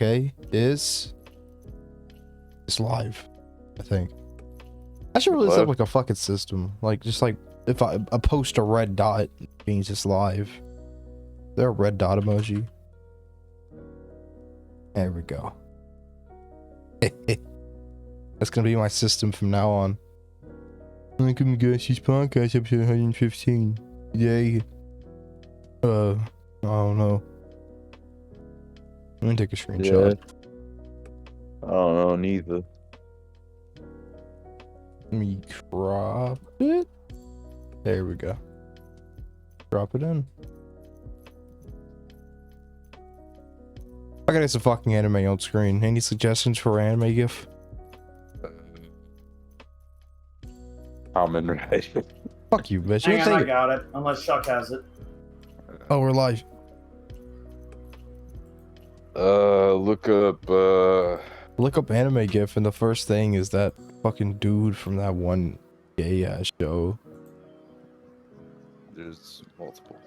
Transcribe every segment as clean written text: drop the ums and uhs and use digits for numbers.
4K is live, I think. I should release up like a fucking system. Like, just like, if I post a red dot, it means it's live. Is there a red dot emoji? There we go. That's gonna be my system from now on. Welcome to GOJ's podcast, episode 115. Today, I don't know. I'm gonna take a screenshot. Yeah. I don't know, neither. Let me crop it. There we go. Drop it in. I gotta get some fucking anime on screen. Any suggestions for anime GIF? Common, right? Fuck you, bitch. Hang on, I got it. Unless Shuck has it. Oh, we're live. Look up anime GIF, and the first thing is that fucking dude from that one gay ass show. There's multiple.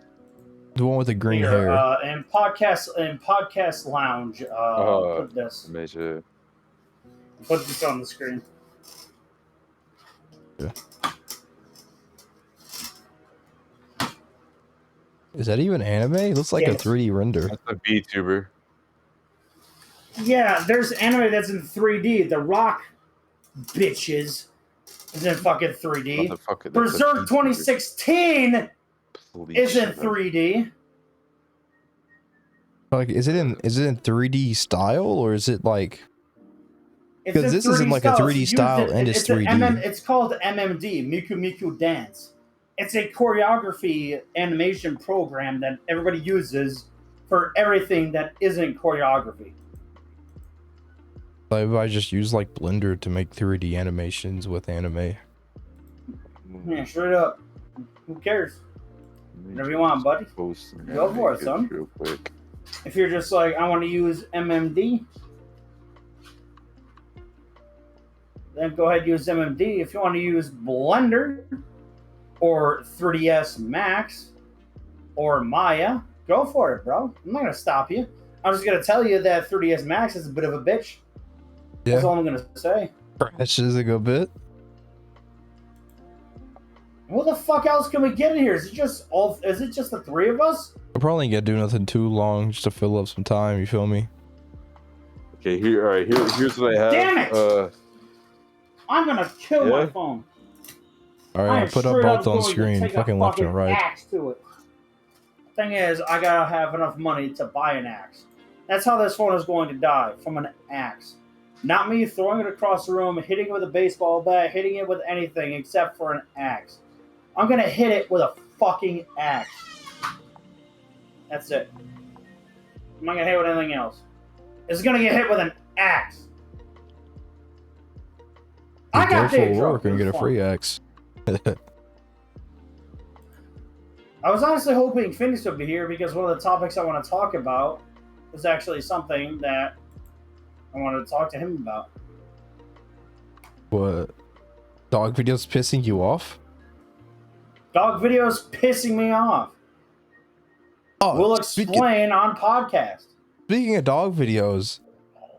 The one with the green hair. And podcast lounge. Put this. Major. Put this on the screen. Yeah. Is that even anime? It looks like a 3D render. That's a VTuber. Yeah, there's anime that's in 3D. The Rock bitches is in fucking 3D. Berserk 2016 is in 3D. Like, is it in 3D style, or is it like? Because this isn't like a 3D style and it's 3D. It's called MMD, Miku Miku Dance. It's a choreography animation program that everybody uses for everything that isn't choreography. Like, if I just use like Blender to make 3D animations with anime. Yeah, straight up. Who cares? Whatever you want, buddy. Go for it, son. Real quick. If you're just like, I want to use MMD, then go ahead and use MMD. If you want to use Blender or 3ds Max or Maya, go for it, bro. I'm not going to stop you. I'm just going to tell you that 3ds Max is a bit of a bitch. Yeah. That's all I'm going to say. Crashes a good bit. What the fuck else can we get in here? Is it just the three of us? We're probably gonna do nothing too long just to fill up some time, you feel me? Okay, here's what I have. Damn it! I'm gonna kill my phone. Alright, I put up both on screen, fucking left and right. Axe to it. Thing is, I gotta have enough money to buy an axe. That's how this phone is going to die, from an axe. Not me throwing it across the room, hitting it with a baseball bat, hitting it with anything except for an axe. I'm gonna hit it with a fucking axe. That's it. I'm not gonna hit it with anything else. It's gonna get hit with an axe. I got Dave work and get a free axe. I was honestly hoping Phoenix would be here because one of the topics I want to talk about is actually something that I wanted to talk to him about. What? Dog videos pissing you off? Dog videos pissing me off. Oh, we'll explain on podcast. Speaking of dog videos,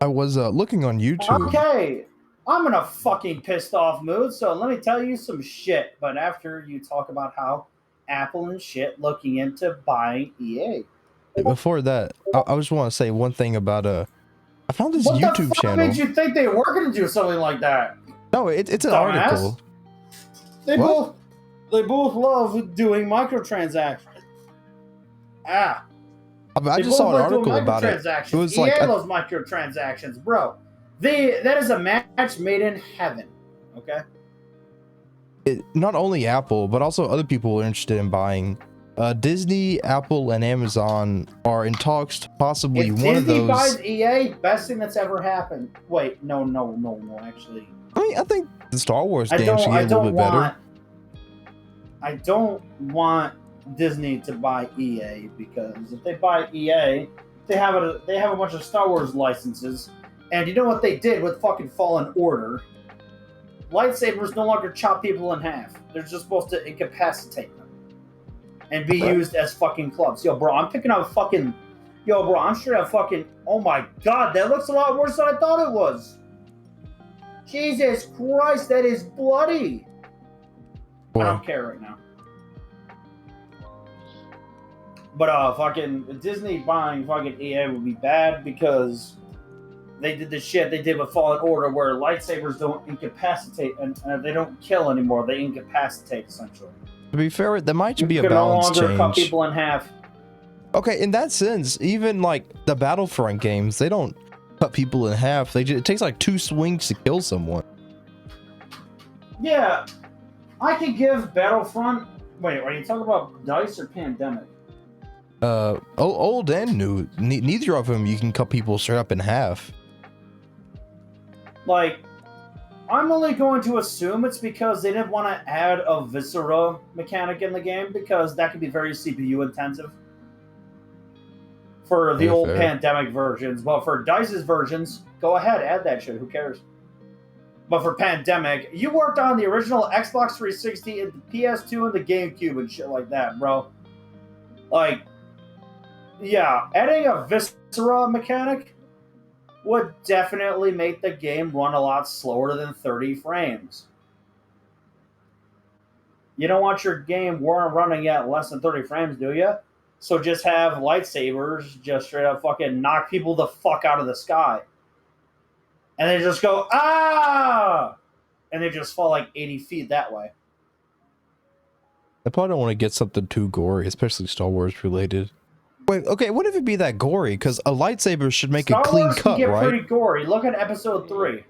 I was looking on YouTube. Okay, I'm in a fucking pissed off mood, so let me tell you some shit. But after you talk about how Apple and shit looking into buying EA. Before that, I just want to say one thing about I found this YouTube channel. What the fuck made you think they were going to do something like that? No, it's an article. They both love doing microtransactions. I just saw an article about it. It was like EA loves microtransactions, bro. That is a match made in heaven. Okay. Not only Apple, but also other people are interested in buying. Disney, Apple, and Amazon are in talks to possibly if one Disney of those. buys EA, best thing that's ever happened. Wait, no, actually. I think the Star Wars game should get a little bit better. I don't want Disney to buy EA because if they buy EA, they have a bunch of Star Wars licenses, and you know what they did with fucking Fallen Order? Lightsabers no longer chop people in half. They're just supposed to incapacitate them and be used as fucking clubs. Yo, bro, I'm picking up fucking Yo, bro, I'm straight up fucking. Oh my god, that looks a lot worse than I thought it was. Jesus Christ, that is bloody. I don't care right now. But fucking Disney buying fucking EA would be bad because they did the shit they did with Fallen Order where lightsabers don't incapacitate and they don't kill anymore. They incapacitate essentially. To be fair, there might be a You can no balance longer change. cut people in half. Okay, in that sense, even like the Battlefront games, they don't cut people in half. They just, it takes like 2 swings to kill someone. Yeah, I can give Battlefront. Wait, are you talking about DICE or Pandemic? Old and new. Neither of them you can cut people straight up in half. Like, I'm only going to assume it's because they didn't want to add a viscera mechanic in the game because that could be very CPU intensive for the old Pandemic versions. But for DICE's versions, go ahead, add that shit. Who cares? But for Pandemic, you worked on the original Xbox 360 and the PS2 and the GameCube and shit like that, bro. Like, yeah, adding a viscera mechanic would definitely make the game run a lot slower than 30 frames. You don't want your game running at less than 30 frames, do you? So just have lightsabers just straight up fucking knock people the fuck out of the sky. And they just go, ah! And they just fall like 80 feet that way. I probably don't want to get something too gory, especially Star Wars related. Wait, okay, what if it be that gory? Because a lightsaber should make a clean cut, can get right? Pretty gory. Look at episode 3.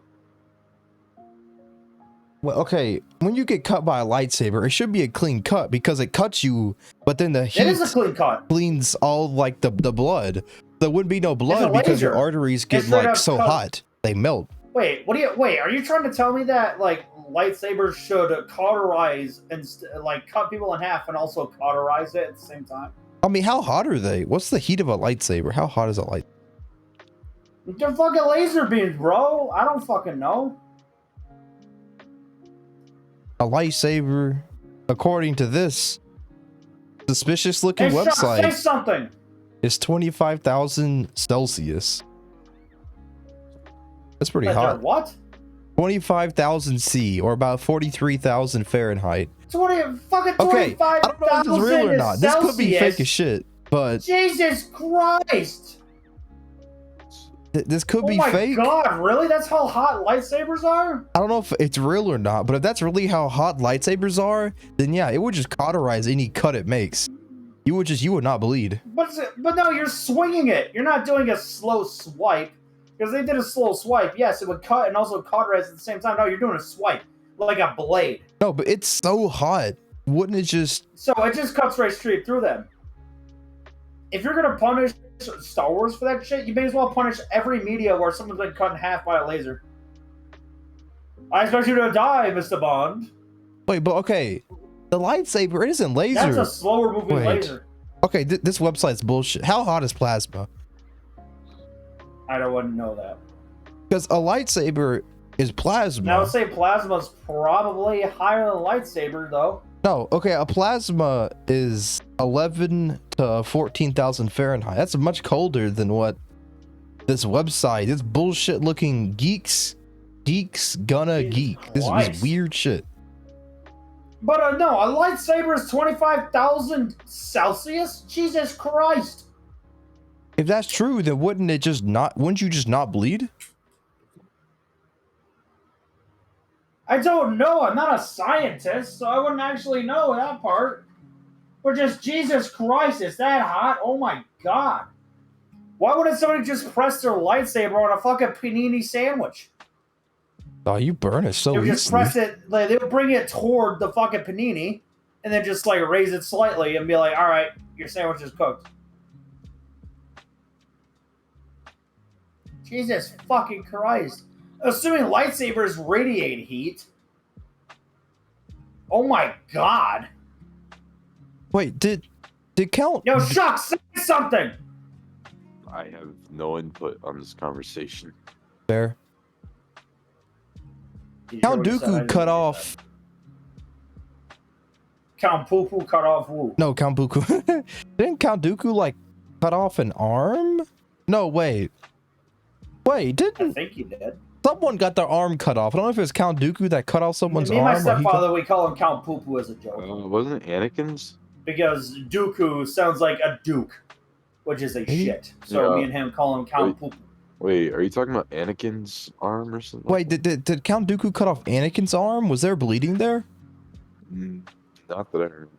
Well, okay, when you get cut by a lightsaber, it should be a clean cut because it cuts you, but then the heat It is a clean cut. cleans all like the blood. There wouldn't be no blood because your arteries get like so hot they melt. Wait, are you trying to tell me that like lightsabers should cauterize and like cut people in half and also cauterize it at the same time? I mean, how hot are they? What's the heat of a lightsaber? How hot is a light? They're fucking laser beams, bro. I don't fucking know. A lightsaber, according to this suspicious looking website, say something. Is 25,000 Celsius. That's pretty hot. What? 25,000 C, or about 43,000 Fahrenheit. 25,000. Okay, I don't know if this is real or not. This could be fake as shit, but Jesus Christ! This could be fake. Oh my god, really? That's how hot lightsabers are? I don't know if it's real or not, but if that's really how hot lightsabers are, then yeah, it would just cauterize any cut it makes. You would not bleed. But no, you're swinging it. You're not doing a slow swipe. Because they did a slow swipe. Yes, it would cut and also cauterize at the same time. No, you're doing a swipe. Like a blade. No, but it's so hot. Wouldn't it just... So it just cuts right straight through them. If you're going to punish Star Wars for that shit, you may as well punish every media where someone's been cut in half by a laser. I expect you to die, Mr. Bond. Wait, but okay. The lightsaber, it isn't laser. That's a slower moving laser. Okay, this website's bullshit. How hot is plasma? I don't want to know that. Because a lightsaber is plasma. Now, I would say plasma's probably higher than lightsaber, though. No, okay, a plasma is 11 to 14,000 Fahrenheit. That's much colder than what this website, this bullshit looking geeks gonna geek. This is weird shit. But no, a lightsaber is 25,000 Celsius? Jesus Christ. If that's true, then wouldn't you just not bleed? I don't know. I'm not a scientist, so I wouldn't actually know that part. But just, Jesus Christ, is that hot? Oh my god. Why wouldn't somebody just press their lightsaber on a fucking panini sandwich? Oh, you burn it so easily. They would just press it, like, they would bring it toward the fucking panini, and then just like raise it slightly and be like, alright, your sandwich is cooked. Jesus fucking Christ. Assuming lightsabers radiate heat. Oh my god. Wait, did Count... Yo, Shuck, say something! I have no input on this conversation. Fair. Count Dooku cut off... Count Poo Poo cut off who? No, Count Dooku. Didn't Count Dooku, like, cut off an arm? No, wait. Wait, I didn't think he did. someone got their arm cut off? I don't know if it was Count Dooku that cut off someone's Me and arm. my Or he cut- stepfather, we call him Count Poo Poo as a joke. Wasn't it Anakin's? Because Dooku sounds like a duke, which is a shit. So Yeah. me and him call him Count Poo Poo. Wait, are you talking about Anakin's arm or something? Wait, did Count Dooku cut off Anakin's arm? Was there bleeding there? Not that I remember.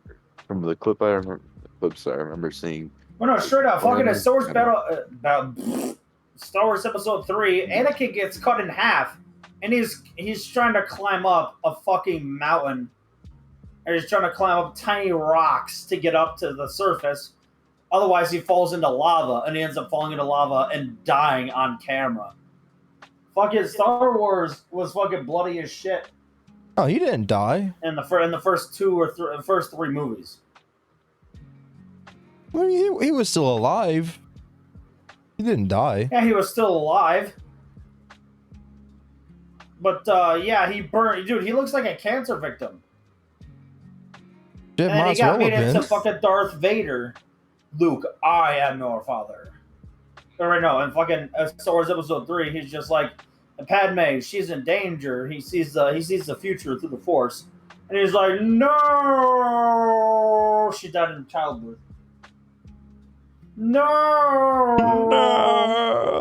From the clip I remember, clips I remember seeing. Well, no, straight up, fucking a Star Wars Yeah. Star Wars Episode 3, Anakin gets cut in half, and he's trying to climb up a fucking mountain. And he's trying to climb up tiny rocks to get up to the surface. Otherwise, he falls into lava, and he ends up falling into lava and dying on camera. Fucking Star Wars was fucking bloody as shit Oh, he didn't die. in the first first three movies. I mean, he was still alive. He didn't die. Yeah, he was still alive. But, yeah, he burned... Dude, he looks like a cancer victim. Shit, And might he as got well made have into been. fucking Darth Vader. Luke, I am your father. Or no, in fucking Star Wars Episode 3, he's just like, Padme, she's in danger. He sees the future through the Force. And he's like, no! She died in childbirth. No!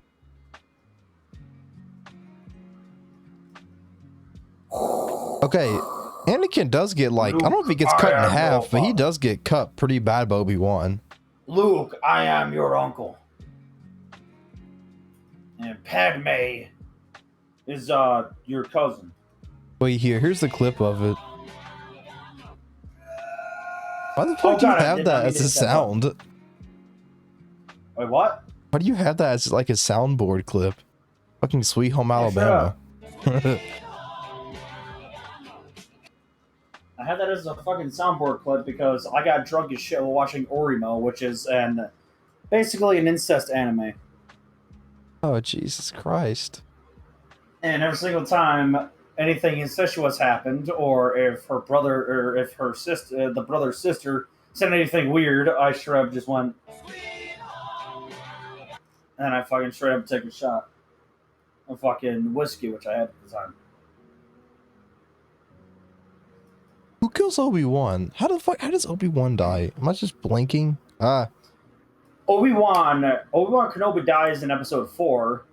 Okay, Anakin does get like, I don't know if he gets Luke, cut I in am half, your but he father. does get cut pretty bad by Obi-Wan. Luke, I am your uncle. And Padme is your cousin. Wait, here's the clip of it. Why the fuck do you God, I have did that not mean as to a step up. sound? Wait, what? Why do you have that as like a soundboard clip? Fucking Sweet Home Yeah, shut Alabama. I had that as a fucking soundboard clip because I got drunk as shit while watching Orimo, which is basically an incest anime. Oh, Jesus Christ. And every single time anything incestuous happened, or if her brother or if her sister, the brother's sister, said anything weird, I straight up just went, and I fucking straight up took a shot of fucking whiskey, which I had at the time. Who kills Obi-Wan? How does Obi-Wan die? Am I just blinking? Obi-Wan Kenobi dies in Episode 4,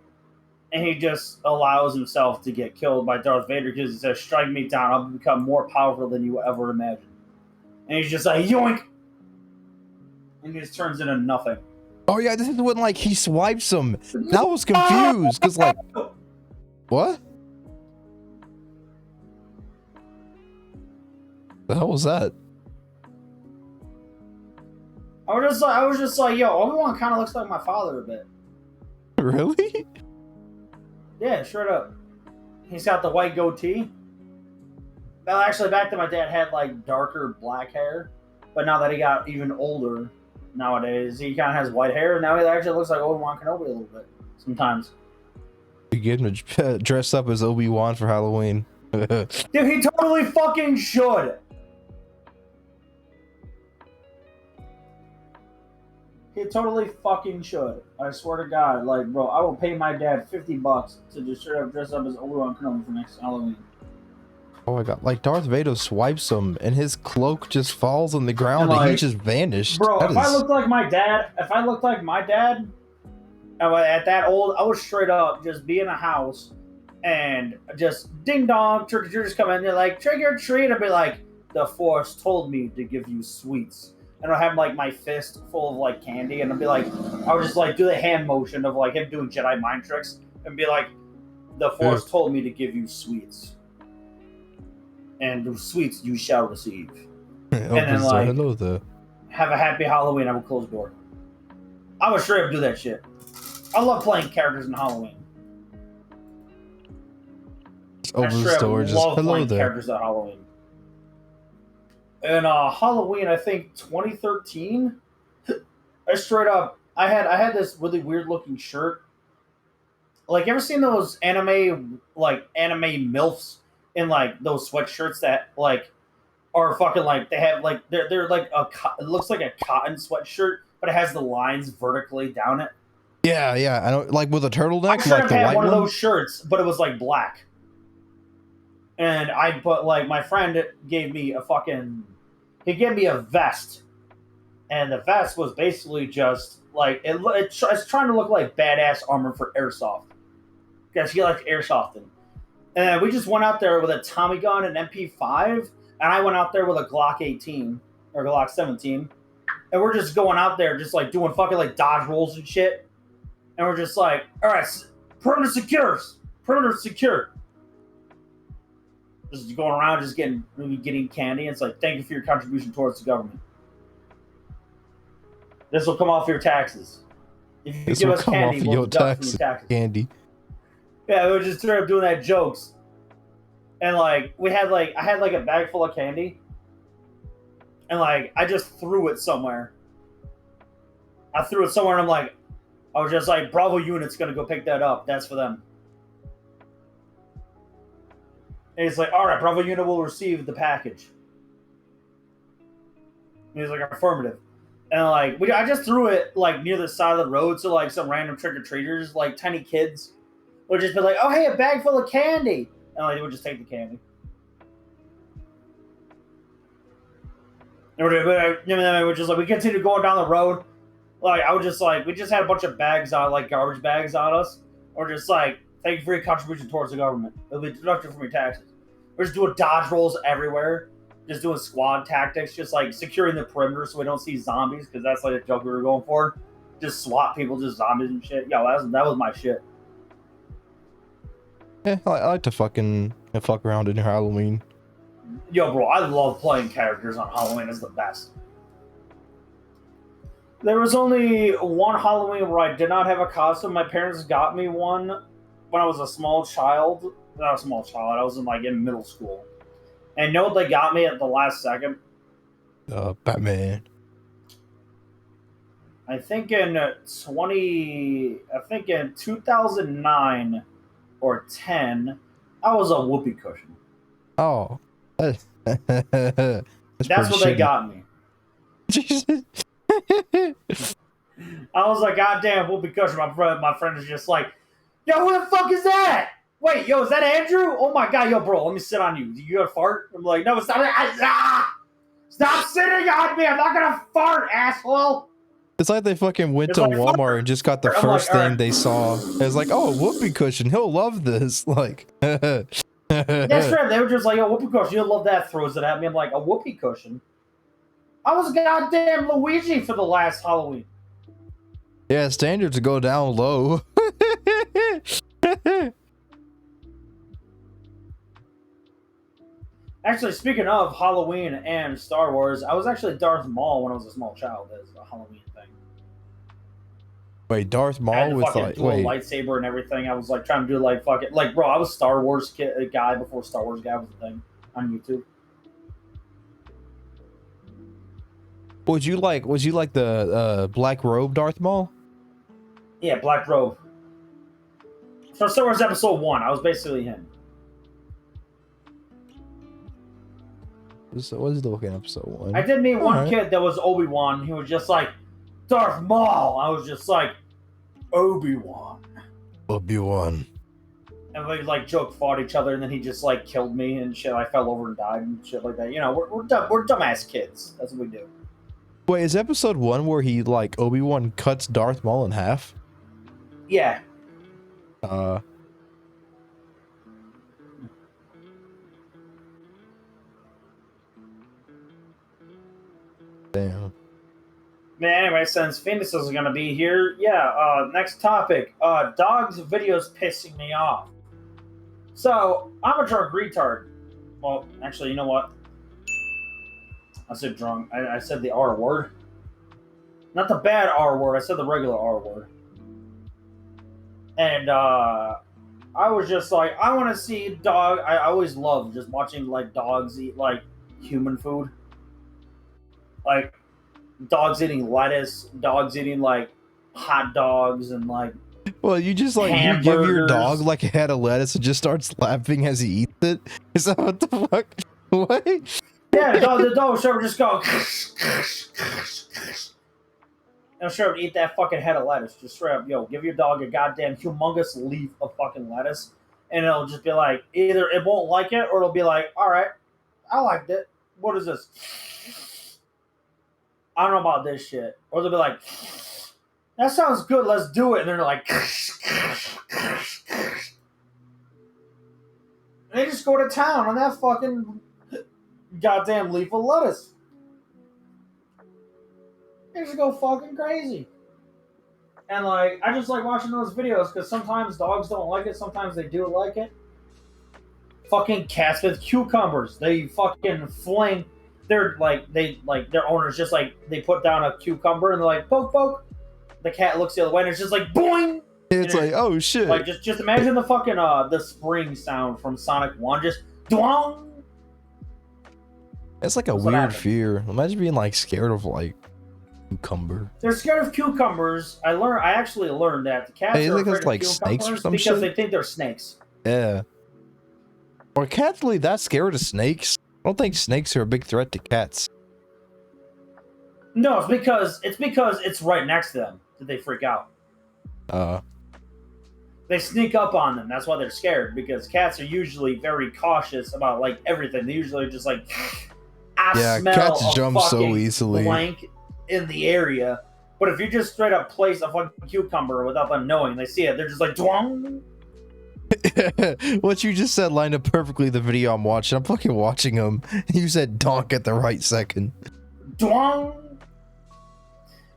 and he just allows himself to get killed by Darth Vader because he says, "Strike me down, I'll become more powerful than you ever imagined." And he's just like, yoink! And he just turns into nothing. Oh yeah, this is when like he swipes him. And I was confused because like, what? The hell was that? I was just like, yo, Obi-Wan kind of looks like my father a bit. Really? Yeah, straight up. He's got the white goatee. Well, actually, back then my dad had like darker black hair, but now that he got even older, nowadays he kind of has white hair. Now he actually looks like Obi-Wan Kenobi a little bit sometimes. You get him dressed up as Obi-Wan for Halloween. Dude, he totally fucking should. He totally fucking should. I swear to God, like, bro, I will pay my dad $50 to just straight up dress up as Obi-Wan Kenobi for next Halloween. Oh my god, like Darth Vader swipes him and his cloak just falls on the ground and, like, he just vanished. Bro, That if I is- looked like my dad, at that old, I would straight up just be in a house and just ding dong, trick or treaters come in. They're like, trick or treat. I'd be like, the Force told me to give you sweets. And I'll have like my fist full of like candy, and I'd be like, I would just like do the hand motion of like him doing Jedi mind tricks and be like, the Force told me to give you sweets. And the sweets you shall receive. then, like- hello there. Have a happy Halloween. I will close the door. I would straight up do that shit. I love playing characters in Halloween. Just I over the straight up store, just love hello playing there. characters at Halloween. And Halloween, I think 2013. I straight up, I had this really weird looking shirt. Like, you ever seen those anime MILFs in like those sweatshirts that like are fucking like they have like they're like it looks like a cotton sweatshirt, but it has the lines vertically down it. Yeah, yeah. I don't like with a turtleneck, I should like have the had white one of one. those shirts, but it was like black. And I put like my friend gave me a fucking. He gave me a vest, and the vest was basically just like it's trying to look like badass armor for airsoft, because he likes airsofting. And we just went out there with a Tommy gun and MP5, and I went out there with a Glock 18 or Glock 17, and we're just going out there just like doing fucking like dodge rolls and shit. And we're just like, all right, perimeter secures, perimeter secure. Just going around, just getting candy. It's like, thank you for your contribution towards the government. This will come off your taxes. If you give us candy, we'll deduct from your taxes. Candy. Yeah, we would just start doing that jokes. And like I had a bag full of candy. And like I just threw it somewhere. I threw it somewhere and I'm like, I was just like, Bravo unit's gonna go pick that up. That's for them. And he's like, all right, Bravo unit will receive the package. And he's like, affirmative. And like I just threw it like near the side of the road, so like some random trick-or-treaters, like tiny kids, would just be like, oh hey, a bag full of candy. And like they would just take the candy. And we're just like, we continued going down the road. Like I would just like, we just had a bunch of bags on, like garbage bags on us. Or just like, thank you for your contribution towards the government. It'll be deducted from your taxes. We're just doing dodge rolls everywhere. Just doing squad tactics. Just like securing the perimeter so we don't see zombies. Because that's like a joke we were going for. Just swat people, just zombies and shit. Yo, that was my shit. Yeah, I like to fuck around in Halloween. Yo, bro, I love playing characters on Halloween. It's the best. There was only one Halloween where I did not have a costume. My parents got me one when I was a small child. Not a small child. I was in middle school. And you know what they got me at the last second? Batman. I think in 2009 or 10, I was a whoopee cushion. Oh. That's what they got me. Jesus. I was like, goddamn whoopee cushion. My friend is just like, yo, who the fuck is that? Wait, yo, is that Andrew? Oh my god, yo, bro, let me sit on you. You gonna fart? I'm like, no, stop sitting on me. I'm not gonna fart, asshole. It's like they fucking went to Walmart and just got the first thing they saw. It was like, oh, whoopee cushion. He'll love this. Like, that's right. They were just like, yo, whoopee cushion. You'll love that. Throws it at me. I'm like, a whoopee cushion? I was goddamn Luigi for the last Halloween. Yeah, standards go down low. Actually, speaking of Halloween and Star Wars, I was actually Darth Maul when I was a small child as a Halloween thing. Wait, Darth Maul I had to with fucking do a lightsaber and everything. I was like trying to do like fucking like, bro, I was Star Wars guy before Star Wars guy was a thing on YouTube. Was you like the black robe Darth Maul? Yeah, black robe. For Star Wars Episode 1, I was basically him. So what is the looking Episode 1? I did meet one kid that was Obi-Wan. He was just like, Darth Maul. I was just like, Obi-Wan. Obi-Wan. And we like joke fought each other, and then he just like killed me and shit. I fell over and died and shit like that. You know, we're dumbass kids. That's what we do. Wait, is Episode 1 where he like Obi-Wan cuts Darth Maul in half? Yeah. Damn. Anyway, since Phoenix is going to be here, next topic. Dogs videos pissing me off. So, I'm a drunk retard. Well, actually, you know what? I said drunk. I said the R word. Not the bad R word. I said the regular R word. And, I was just like, I want to see dog. I always love just watching, like, dogs eat, like, human food. Like, dogs eating lettuce, dogs eating, like, hot dogs and, like, well, you just, like, you give your dog, like, a head of lettuce and just starts laughing as he eats it? Is that what the fuck? What? Yeah, the dog should just go, And straight up eat that fucking head of lettuce. Just straight up, yo, give your dog a goddamn humongous leaf of fucking lettuce, and it'll just be like, either it won't like it, or it'll be like, all right, I liked it. What is this? I don't know about this shit. Or they'll be like, that sounds good, let's do it. And they're like, and they just go to town on that fucking goddamn leaf of lettuce. They just go fucking crazy. And like, I just like watching those videos because sometimes dogs don't like it, sometimes they do like it. Fucking cats with cucumbers. They fucking fling. They're like, their owners just like, they put down a cucumber and they're like, poke, poke. The cat looks the other way and it's just like, boing. It's like, oh shit. Like, just imagine the fucking, the spring sound from Sonic 1. Just, dwong. It's like a weird fear. Imagine being like scared of like cucumber. They're scared of cucumbers. I actually learned that the cats are afraid of like cucumbers snakes or some because shit? they think they're snakes. Yeah. Are cats really that scared of snakes? I don't think snakes are a big threat to cats. No, it's because it's right next to them that they freak out. They sneak up on them. That's why they're scared, because cats are usually very cautious about like everything. They usually just like, I smell cats a jump so fucking easily. blank in the area. But if you just straight up place a fucking cucumber without them knowing, they see it, they're just like, dwong. What you just said lined up perfectly the video I'm watching. I'm fucking watching them. You said donk at the right second. Dwong.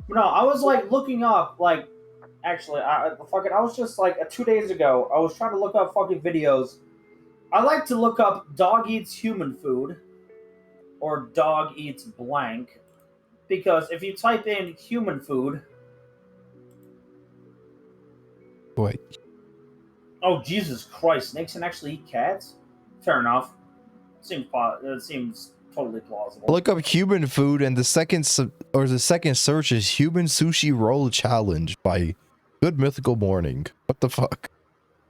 No, I was like looking up, like, actually, I was just like 2 days ago, I was trying to look up fucking videos. I like to look up dog eats human food or dog eats blank, because if you type in human food. Wait. Oh, Jesus Christ. Snakes can actually eat cats? Fair enough. It seems totally plausible. Look up human food, and the second search is human sushi roll challenge by Good Mythical Morning. What the fuck?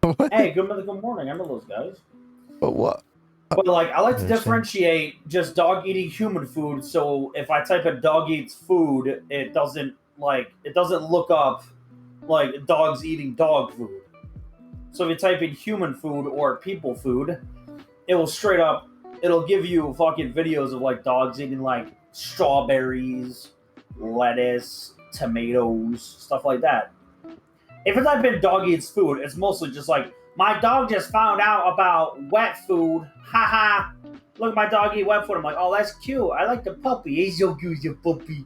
What? Hey, Good Mythical Morning. I know those guys. But what? But like, I like to differentiate just dog eating human food. So if I type in dog eats food, it doesn't look up like dogs eating dog food. So if you type in human food or people food, it will straight up, it'll give you fucking videos of like dogs eating like strawberries, lettuce, tomatoes, stuff like that. If you type in dog eats food, it's mostly just like, my dog just found out about wet food. Haha. Look at my dog eat wet food. I'm like, oh, that's cute. I like the puppy. He's so cute, your puppy.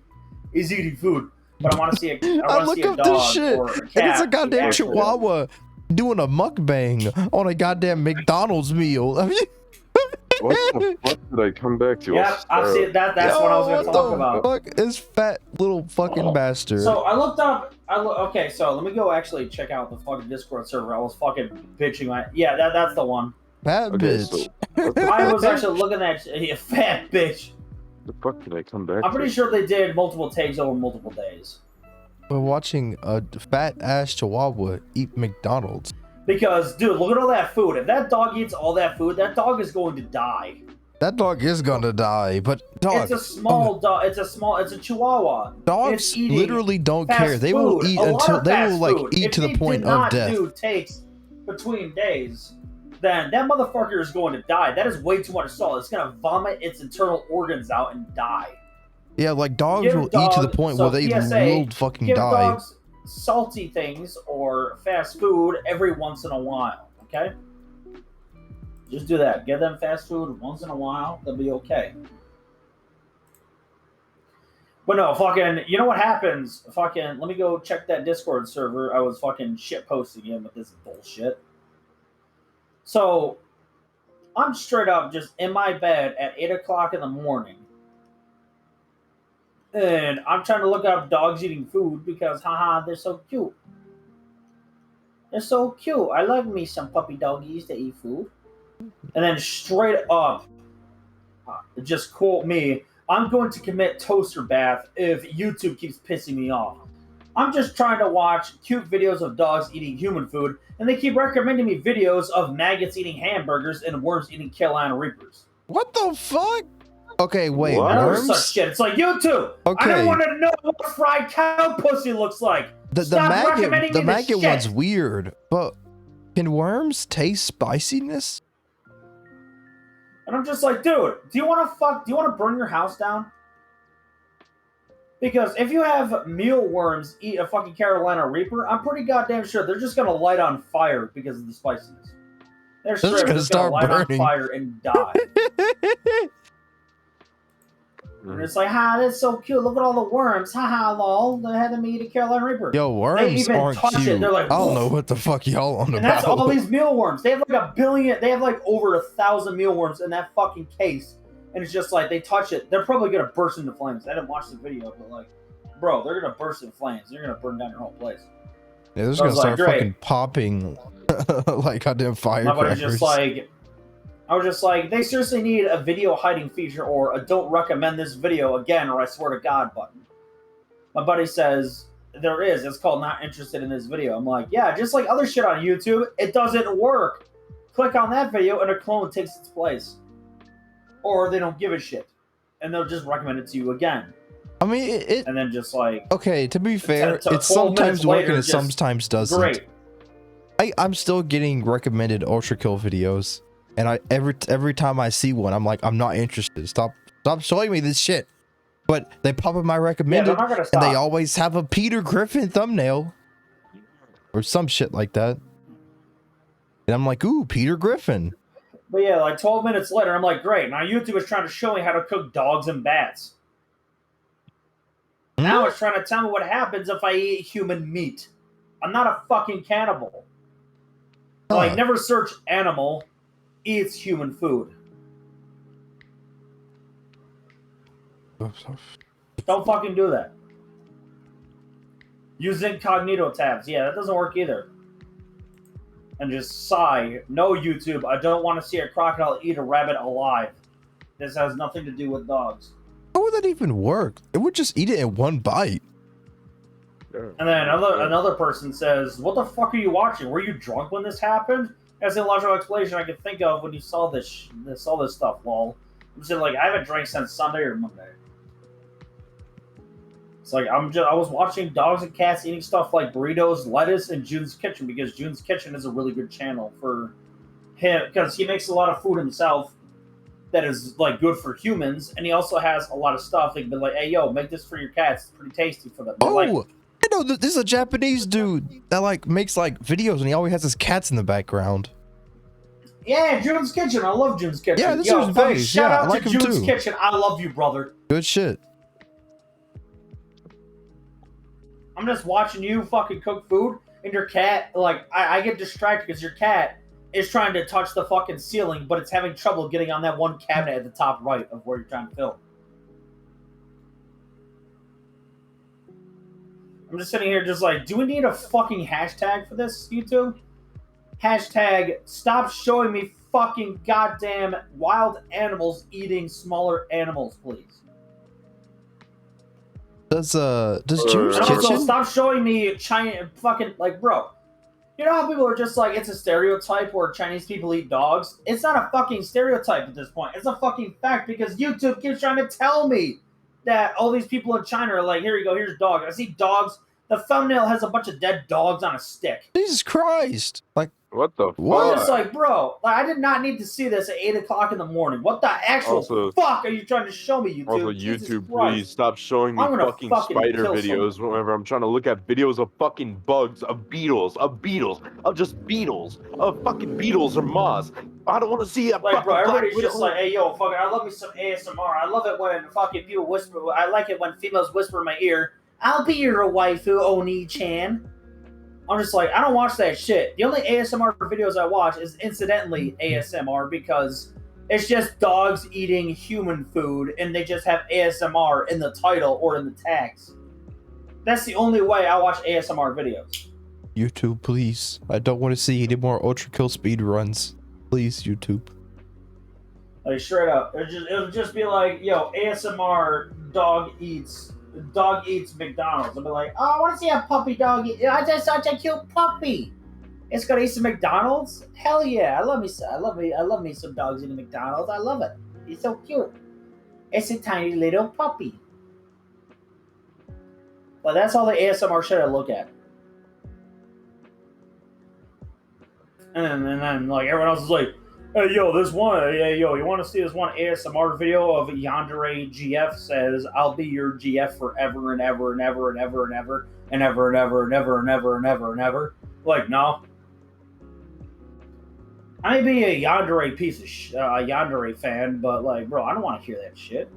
He's eating food. But I want to see a dog or a cat. And it's a goddamn chihuahua doing a mukbang on a goddamn McDonald's meal. I mean, what the fuck did I come back to? Yeah, I see that. That's what I was going to talk about. Fuck is fat little fucking bastard. So I looked up. Okay, so let me go actually check out the fucking Discord server. I was fucking bitching. That's the one. Fat bitch. So, I was actually looking at a fat bitch. The fuck did I come back? I'm pretty sure they did multiple takes over multiple days. We're watching a fat ass chihuahua eat McDonald's. Because, dude, look at all that food. If that dog eats all that food, that dog is going to die. That dog is gonna die, but dog. It's a small dog. It's a chihuahua. Dogs literally don't care. They will eat until they will like eat to the point of death. If he did not do takes between days, then that motherfucker is going to die. That is way too much salt. It's gonna vomit its internal organs out and die. Yeah, like dogs will eat to the point where they will fucking give die. Dogs salty things or fast food every once in a while, okay? Just do that. Give them fast food once in a while. They'll be okay. But no, fucking, you know what happens? Fucking, let me go check that Discord server. I was fucking shit posting him with this bullshit. So, I'm straight up just in my bed at 8 o'clock in the morning. And I'm trying to look up dogs eating food because, haha, they're so cute. They're so cute. I love me some puppy doggies that eat food. And then straight up, just quote me, I'm going to commit toaster bath if YouTube keeps pissing me off. I'm just trying to watch cute videos of dogs eating human food, and they keep recommending me videos of maggots eating hamburgers and worms eating Carolina Reapers. What the fuck? Okay, wait, What? I never such worms? shit. It's like YouTube. I Okay. don't want to know what fried cow pussy looks like. The Stop recommending me maggot this one's shit. weird, but can worms taste spiciness? And I'm just like, dude, do you want to burn your house down? Because if you have mealworms eat a fucking Carolina Reaper, I'm pretty goddamn sure they're just gonna light on fire because of the spiciness. They're just straight up gonna just gonna start light on burning. fire and die. And it's like, that's so cute. Look at all the worms. Haha, lol. They had them eat a Carolina Reaper. Yo, worms even aren't touch it. cute. They're like, I don't know "Woof." what the fuck y'all on And about. that's all these mealworms. They have like a billion. They have like over 1,000 mealworms in that fucking case. And it's just like they touch it. They're probably gonna burst into flames. I didn't watch the video, but like, bro, they're gonna burst into flames. They're gonna burn down your whole place. Yeah, they're just So I gonna was like, start great. fucking popping like goddamn My firecrackers. buddy's just like, I was just like, they seriously need a video hiding feature or a don't recommend this video again or I swear to God button. My buddy says, there is. It's called not interested in this video. I'm like, yeah, just like other shit on YouTube, it doesn't work. Click on that video and a clone takes its place. Or they don't give a shit. And they'll just recommend it to you again. I mean, it And then just like, okay, to be fair, to it 12 minutes sometimes works later, and it just sometimes doesn't. great. I'm still getting recommended ultra kill videos, and every time I see one, I'm like, I'm not interested. Stop showing me this shit. But they pop in my Yeah, recommended, they're not gonna stop. and they always have a Peter Griffin thumbnail or some shit like that. And I'm like, ooh, Peter Griffin. But yeah, like 12 minutes later, I'm like, great. Now YouTube is trying to show me how to cook dogs and bats. Now it's trying to tell me what happens if I eat human meat. I'm not a fucking cannibal. So, like, never search animal eats human food. Don't fucking do that. Use incognito tabs. Yeah, that doesn't work either. And just sigh. No, YouTube, I don't want to see a crocodile eat a rabbit alive. This has nothing to do with dogs. How would that even work? It would just eat it in one bite. And then another person says, what the fuck are you watching? Were you drunk when this happened? That's the logical explanation I could think of when you saw this stuff, lol. I'm just like, I haven't drank since Sunday or Monday. It's like, I was watching dogs and cats eating stuff like burritos, lettuce, and June's Kitchen, because June's Kitchen is a really good channel for him, because he makes a lot of food himself that is like good for humans, and he also has a lot of stuff that can be like, hey, yo, make this for your cats. It's pretty tasty for them. Oh, like, I know this is a Japanese dude that like makes like videos and he always has his cats in the background. yeah, June's Kitchen. I love June's Kitchen. Yeah, this yo, dude's fucking face. shout Yeah, I out like to him June's too. Kitchen. I love you, brother. Good shit. I'm just watching you fucking cook food, and your cat, like, I get distracted because your cat is trying to touch the fucking ceiling, but it's having trouble getting on that one cabinet at the top right of where you're trying to film. I'm just sitting here just like, do we need a fucking hashtag for this, YouTube? Hashtag, stop showing me fucking goddamn wild animals eating smaller animals, please. Does June's And also, Kitchen? stop showing me China fucking, like, bro. You know how people are just like, it's a stereotype where Chinese people eat dogs? It's not a fucking stereotype at this point. It's a fucking fact because YouTube keeps trying to tell me that all these people in China are like, here you go, here's dogs. I see dogs. The thumbnail has a bunch of dead dogs on a stick. Jesus Christ! Like, What the What? I'm fuck? just like, bro, like, I did not need to see this at 8 o'clock in the morning. What the actual Also- fuck are you trying to show me, YouTube? Also, Jesus YouTube, Christ. please stop showing me I'm gonna fucking fucking spider kill videos whenever I'm trying to look at videos of fucking bugs, of beetles, of just beetles, of fucking beetles or moths. I don't want to see a Like, fucking bro, everybody's black just widow. like, hey, yo, fucking, I love me some ASMR. I love it when fucking people whisper. I like it when females whisper in my ear, I'll be your waifu, Oni-chan. I'm just like, I don't watch that shit. The only ASMR videos I watch is incidentally ASMR because it's just dogs eating human food and they just have ASMR in the title or in the tags. That's the only way I watch ASMR videos. YouTube, please. I don't want to see any more ultra kill speed runs. Please, YouTube. Like, straight up. It'll just be like, yo, ASMR dog eats McDonald's. I'll be like, oh, I want to see a puppy dog eat. I just such a cute puppy. It's gonna eat some McDonald's? Hell yeah. I love me some dogs eating McDonald's. I love it. He's so cute. It's a tiny little puppy. Like, that's all the ASMR shit I look at. And then like, everyone else is like, hey, yo, this one, yeah, yo, you want to see this one ASMR video of Yandere GF says, I'll be your GF forever and ever and ever and ever and ever and ever and ever and ever and ever and ever and ever. Like, no. I may be a Yandere piece of Yandere fan, but like, bro, I don't want to hear that shit.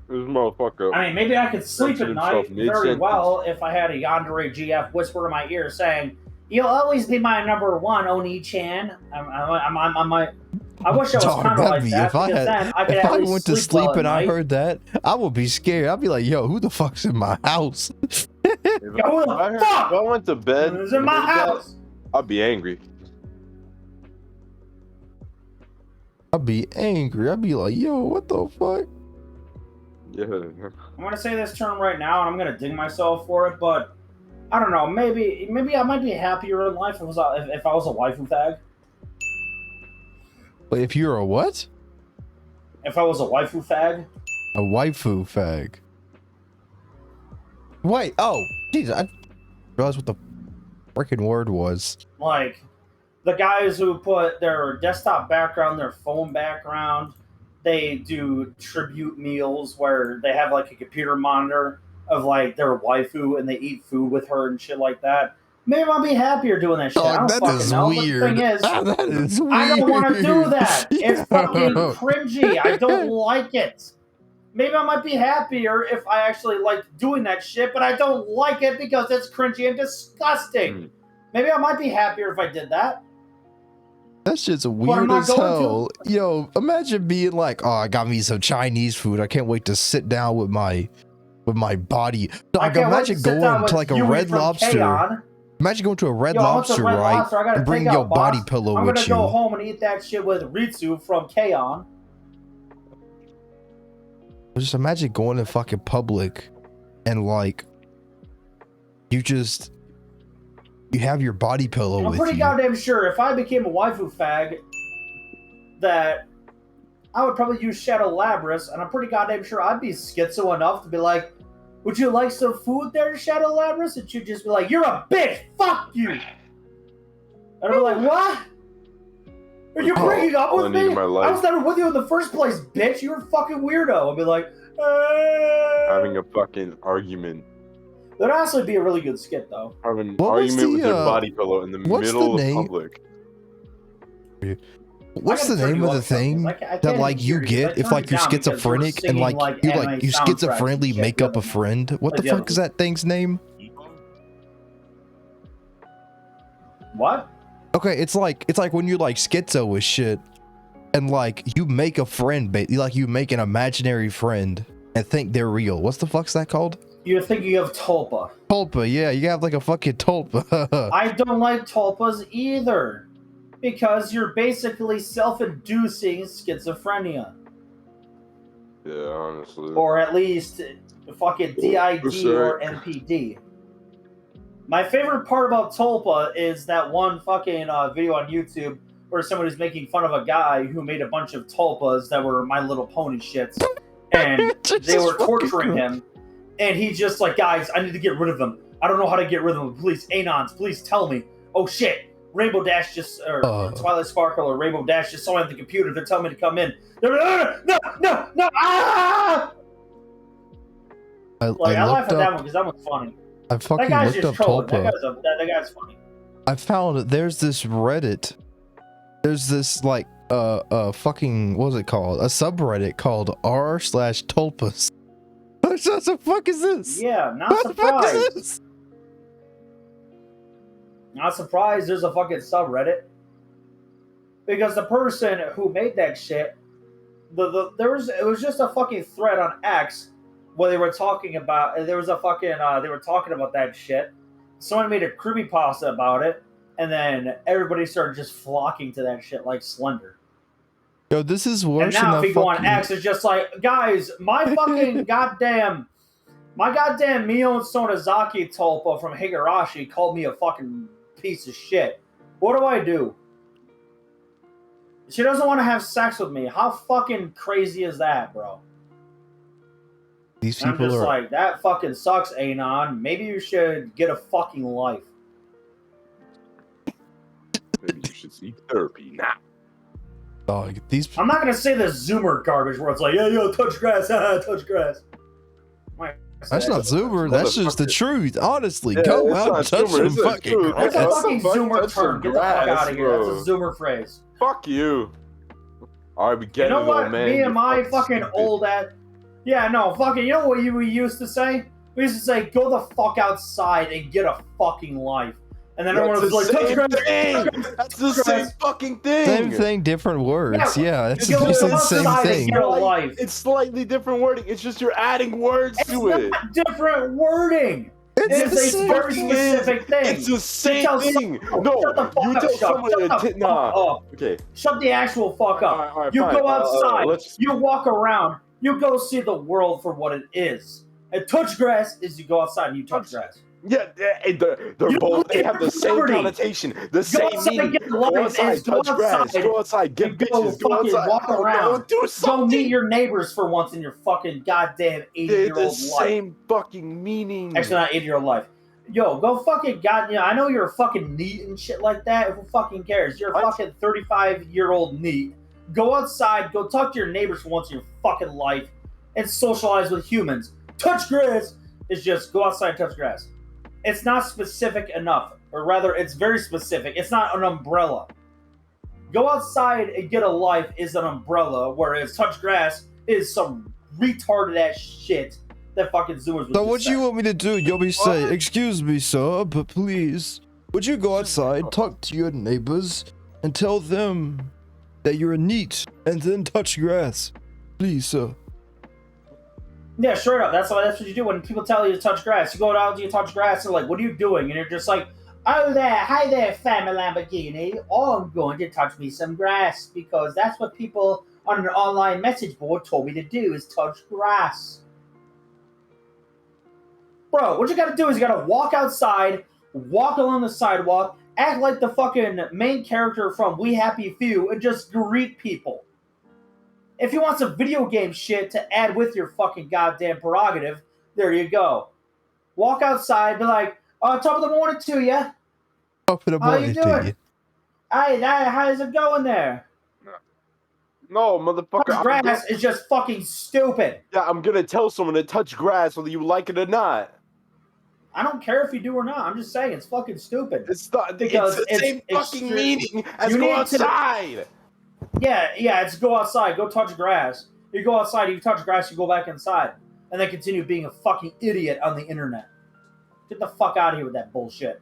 This motherfucker. I mean, maybe I could sleep at night very mid-sentence. well if I had a Yandere GF whisper in my ear saying, "You'll always be my number one, Oni-chan." I wish I was Dog, kind of that'd like be- that if I because had- then I could If at I least went to sleep sleep well at and I night. heard that, I would be scared. I'd be like, yo, who the fuck's in my house? Yo, who the fuck? If I went to bed, It's in my and heard that, house. I'd be angry. I'd be angry. I'd be like, yo, what the fuck? Yeah. I'm gonna say this term right now, and I'm gonna ding myself for it, but I don't know. Maybe I might be happier in life if I was a waifu fag. But if you're a what? If I was a waifu fag. A waifu fag. Wait, oh, Jesus, I realized what the freaking word was. Like, the guys who put their desktop background, their phone background, they do tribute meals where they have like a computer monitor of like their waifu and they eat food with her and shit like that. Maybe I'll be happier doing that shit. I don't that fucking is know. weird. But the thing is, That is weird. I don't want to do that. It's fucking Yo. cringy. I don't like it. Maybe I might be happier if I actually like doing that shit, but I don't like it because it's cringy and disgusting. Maybe I might be happier if I did that. That shit's I'm weird not as going hell. Yo, imagine being like, oh, I got me some Chinese food. I can't wait to sit down with my body. I Like, can't wait imagine to sit down going with to like a Yui Red from Lobster. K-On! Imagine going to a Red Yo, I went to Lobster, Red right? Lobster. I gotta And bring take your out, body boss. pillow I'm with gonna you. go home and eat that shit with Ritsu from K-On! Just imagine going in fucking public and like you have your body pillow I'm with pretty you. goddamn sure if I became a waifu fag that I would probably use Shadow Labrys, and I'm pretty goddamn sure I'd be schizo enough to be like, would you like some food there, Shadow Labrys? And she'd just be like, you're a bitch, fuck you! And I'd be like, what? Are you breaking up all I with need me? in my life. I was never with you in the first place, bitch. You're a fucking weirdo. I'd be like, Having a fucking argument. That'd honestly be a really good skit, though. Having an What was argument with the, your body pillow in the what's middle the of name? public. What's I the gotta turn name you of the up something, thing 'cause I can't that like even you hear you. I get if turned like it you're down because schizophrenic we're and like singing, like, you anime like you soundtracks and schizophrenically shit make the up a other night. friend? What Like the the other fuck is that thing's name? What? Okay, it's like when you're like schizo with shit, and like you make a friend, like you make an imaginary friend and think they're real. What's the fuck's that called? You're thinking of Tulpa. Tulpa, yeah, you have like a fucking tulpa. I don't like Tulpas either. Because you're basically self-inducing schizophrenia. Yeah, honestly. Or at least fucking DID sure. or NPD. My favorite part about Tulpa is that one fucking video on YouTube where somebody's making fun of a guy who made a bunch of Tulpas that were My Little Pony shits. And they were torturing him. And he's just like, guys, I need to get rid of them. I don't know how to get rid of them. Please, Anons, please tell me. Oh shit. Rainbow Dash just, or Twilight Sparkle or Rainbow Dash just saw me on the computer. They're telling me to come in. No, ah! I laugh looked at that up. one because that one's funny. I That fucking guy's looked just up trolling. Tulpa. That guy's funny. I found that there's this Reddit. There's this like fucking what was it called? A subreddit called r/tulpas. What the fuck is this? Yeah, not What the fuck is surprised. this? Not surprised there's a fucking subreddit. Because the person who made that shit, it was just a fucking thread on X where they were talking about they were talking about that shit. Someone made a creepypasta about it, and then everybody started just flocking to that shit like Slender. Yo, this is worse And now than if you the go on fucking... X, it's just like, guys, my goddamn Mio Sonozaki Tulpa from Higurashi called me a fucking piece of shit. What do I do? She doesn't want to have sex with me. How fucking crazy is that, bro? These I'm people just are. like, that fucking sucks, Anon. Maybe you should get a fucking life. Maybe you should seek therapy now. Dog, these. I'm not gonna say the Zoomer garbage where it's like, yo, touch grass, touch grass. That's not Zoomer. That's just the truth. Honestly, Yeah, go it's out and not touch Zoomer, some it's the fucking truth. grass. That's a What fucking the fuck? Zoomer Touch some term. Get the fuck grass, out of here. bro. That's a Zoomer phrase. Fuck you. All right, we get You know it, what? old man. Me and You're my fucking stupid. old ass. Yeah, no, fucking. You know what we used to say? We used to say, "Go the fuck outside and get a fucking life." And then everyone was like, "Touch grass." That's the same fucking thing. Same thing, different words. Yeah, it's Go basically the outside same and thing. get a life. It's slightly different wording. It's just you're adding words It's to it. not different wording. It's the It's a same very thing. specific thing. It's the same tell thing. Shut the No, fuck you up, tell Shuck. someone Shut to the nah. fuck up. Okay. Shut the actual fuck up. All right, You fine. go outside. Let's. You walk around. You go see the world for what it is. And touch grass is you go outside and you touch grass. Yeah, they're both. They have the same connotation, the same meaning. Go outside, touch grass. Go outside, get bitches. Go outside, walk around. do something. Go meet your neighbors for once in your fucking goddamn 80-year-old They're the life. same fucking meaning. Actually, not 80-year-old life. Yo, go fucking I know you're a fucking neat and shit like that. Who fucking cares? You're a fucking 35-year-old neat. Go outside, go talk to your neighbors for once in your fucking life, and socialize with humans. Touch grass is just go outside and touch grass. It's not specific enough, or rather, it's very specific. It's not an umbrella. Go outside and get a life is an umbrella, whereas touch grass is some retarded ass shit that fucking Zoomers would So just what say. you want me to do? You'll be say, excuse me, sir, but please, would you go outside, talk to your neighbors, and tell them that you're a neat, and then touch grass? Please, sir. Yeah, straight up. That's what you do when people tell you to touch grass. You go out and you touch grass, and they're like, what are you doing? And you're just like, oh there, hi there, family Lamborghini. Oh, I'm going to touch me some grass because that's what people on an online message board told me to do is touch grass. Bro, what you gotta do is you gotta walk outside, walk along the sidewalk, act like the fucking main character from We Happy Few, and just greet people. If you want some video game shit to add with your fucking goddamn prerogative, there you go. Walk outside, be like, top of the morning to ya. Top of the How morning you to doing? you. Hey, how's it going there? No, motherfucker. Touch grass is just fucking stupid. Yeah, I'm gonna tell someone to touch grass whether you like it or not. I don't care if you do or not. I'm just saying it's fucking stupid. It's the same fucking meaning as go outside. Yeah, it's go outside, go touch grass. You go outside, you touch grass, you go back inside. And then continue being a fucking idiot on the internet. Get the fuck out of here with that bullshit.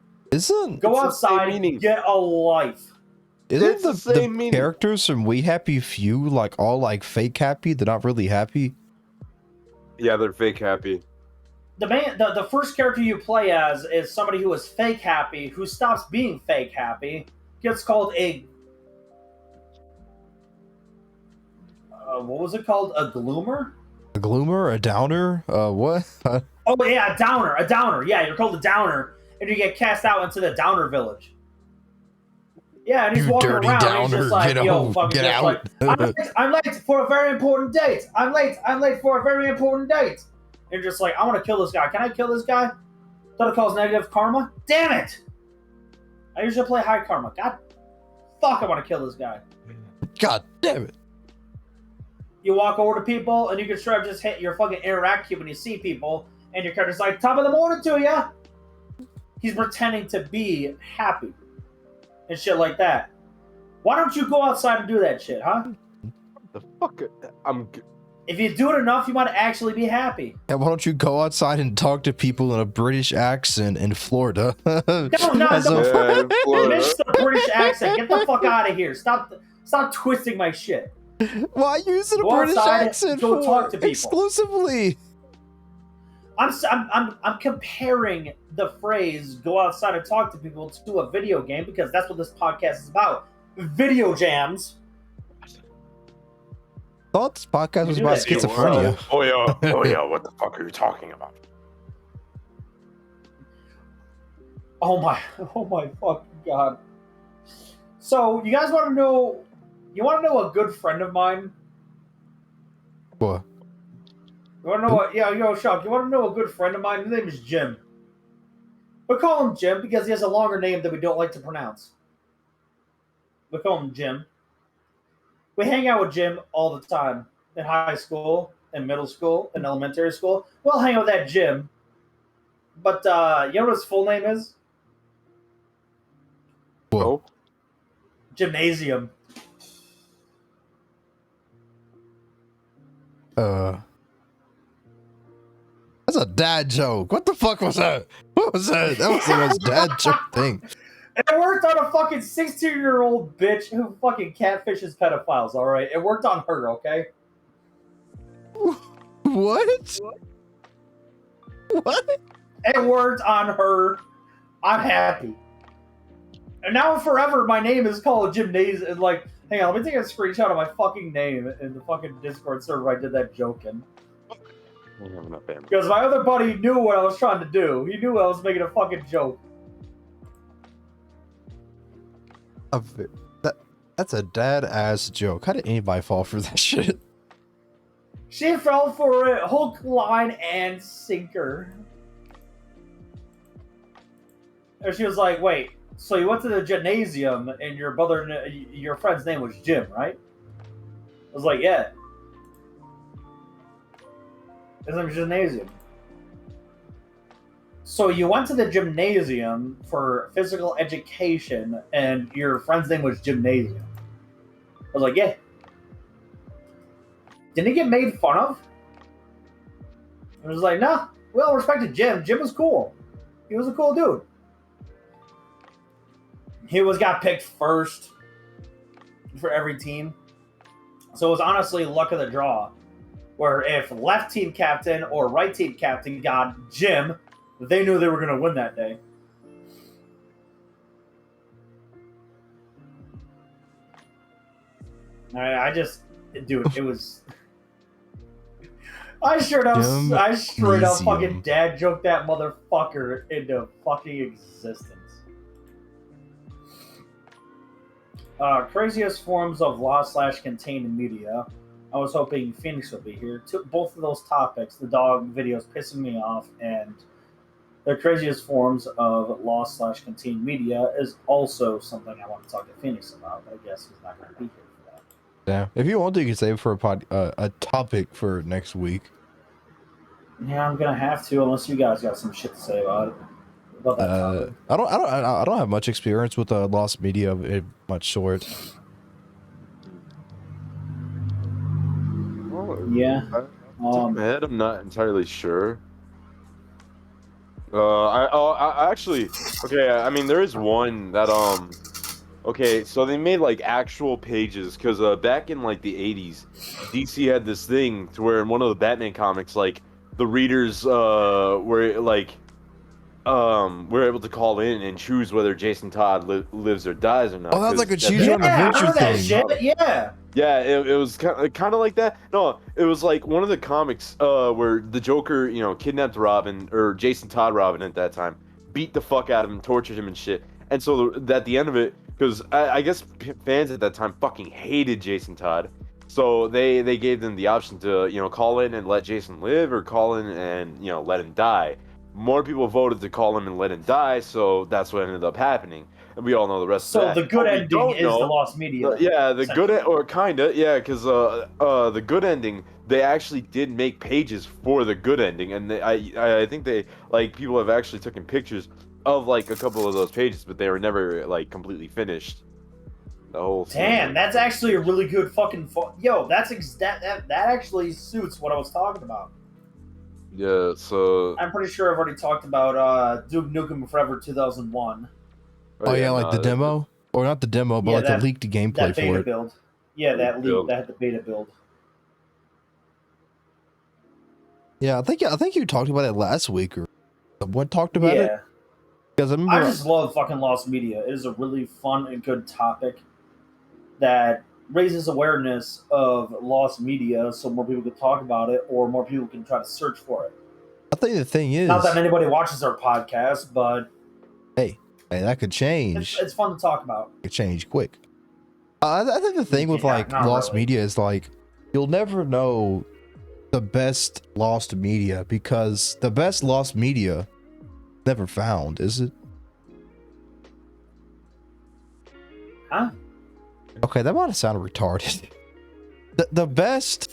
Go outside and get a life. Isn't the characters from We Happy Few like all like fake happy? They're not really happy. Yeah, they're fake happy. The first character you play as is somebody who is fake happy, who stops being fake happy, gets called a what was it called? A gloomer? A gloomer? A downer? What? Oh yeah, a downer. Yeah, you're called a downer, and you get cast out into the downer village. Yeah, and he's walking around, and he's just like, yo, fucking get just out. like, I'm late for a very important date. I'm late for a very important date. And you're just like, I want to kill this guy. Can I kill this guy? Thought it calls negative karma? Damn it! I usually play high karma. God, fuck, I want to kill this guy. God damn it. You walk over to people, and you can straight up just hit your fucking interact cube when you see people, and your character's like, top of the morning to ya! He's pretending to be happy. And shit like that. Why don't you go outside and do that shit, huh? The fuck? If you do it enough, you might actually be happy. Yeah, why don't you go outside and talk to people in a British accent in Florida? No. Miss the British accent. Get the fuck out of here. Stop twisting my shit. Why use a British accent go for talk to people. exclusively? I'm comparing the phrase "go outside and talk to people" to a video game because that's what this podcast is about. Video jams. Thought this podcast was about schizophrenia. Oh yeah, what the fuck are you talking about? Oh my fucking god. So you guys want to know You want to know a good friend of mine? What? You want to know what? Yeah, Shuck. You want to know a good friend of mine? His name is Jim. We call him Jim because he has a longer name that we don't like to pronounce. We call him Jim. We hang out with Jim all the time in high school, in middle school, in elementary school. We'll hang out with that Jim. But you know what his full name is? What? No. Gymnasium. That's a dad joke. What the fuck was that? What was that? That was the most dad joke thing. It worked on a fucking 16-year-old bitch who fucking catfishes pedophiles, alright? It worked on her, okay? What? What? It worked on her. I'm happy. And now forever, my name is called Gymnasium. Like, hang on, let me take a screenshot of my fucking name in the fucking Discord server I did that joke in. Because my other buddy knew what I was trying to do. He knew I was making a fucking joke. That's a dad-ass joke. How did anybody fall for that shit? She fell for it, hook, line, and sinker. And she was like, wait, so you went to the gymnasium and your friend's name was Jim, right? I was like, yeah. His name is Gymnasium. So you went to the gymnasium for physical education and your friend's name was Gymnasium. I was like, yeah. Didn't he get made fun of? I was like, nah, we all respected Jim. Jim was cool. He was a cool dude. He got picked first for every team. So it was honestly luck of the draw. Where if left team captain or right team captain got Jim, they knew they were going to win that day. Dude, it was... I straight up fucking dad joked that motherfucker into fucking existence. Craziest forms of law/contained media. I was hoping Phoenix would be here. Both of those topics, the dog videos pissing me off, and the craziest forms of law/contained media is also something I want to talk to Phoenix about, but I guess he's not going to be here for that. Yeah, if you want to, you can save it for a topic for next week. Yeah, I'm gonna have to, unless you guys got some shit to say about it. About that topic. I don't have much experience with lost media, much short. Yeah. Top of my head, I'm not entirely sure. I actually, okay, I mean, there is one that, okay, so they made, like, actual pages, because, back in, like, the 80s, DC had this thing to where in one of the Batman comics, like, the readers, were, like, were able to call in and choose whether Jason Todd lives or dies or not. Oh, that's like a choose your own adventure thing. Shit. Yeah. Yeah, it was kind of like that. No, it was like one of the comics where the Joker, you know, kidnapped Robin, or Jason Todd Robin at that time, beat the fuck out of him, tortured him and shit. And so at the end of it, because I guess fans at that time fucking hated Jason Todd, so they gave them the option to, you know, call in and let Jason live, or call in and, you know, let him die. More people voted to call him and let him die, so that's what ended up happening. And we all know the rest of that. So the good ending is the lost media. Yeah, the good or kinda, yeah, because the good ending, they actually did make pages for the good ending, and I think they, like, people have actually taken pictures of, like, a couple of those pages, but they were never, like, completely finished. The whole Damn, that's actually a really good fucking yo. That actually suits what I was talking about. Yeah, so I'm pretty sure I've already talked about Duke Nukem Forever 2001. Oh yeah, like the demo, or not the demo, but like the leaked gameplay that beta for it. build. Yeah, that leak that had the beta build. Yeah, I think you talked about it last week, or someone talked about it. Because I just love fucking lost media. It is a really fun and good topic that raises awareness of lost media, so more people can talk about it, or more people can try to search for it. I think the thing is, not that anybody watches our podcast, but hey, that could change. It's fun to talk about. It could change quick. I think the thing with like not lost really. media is like you'll never know the best lost media because the best lost media never found, is it? Huh? Okay, that might have sounded retarded. The best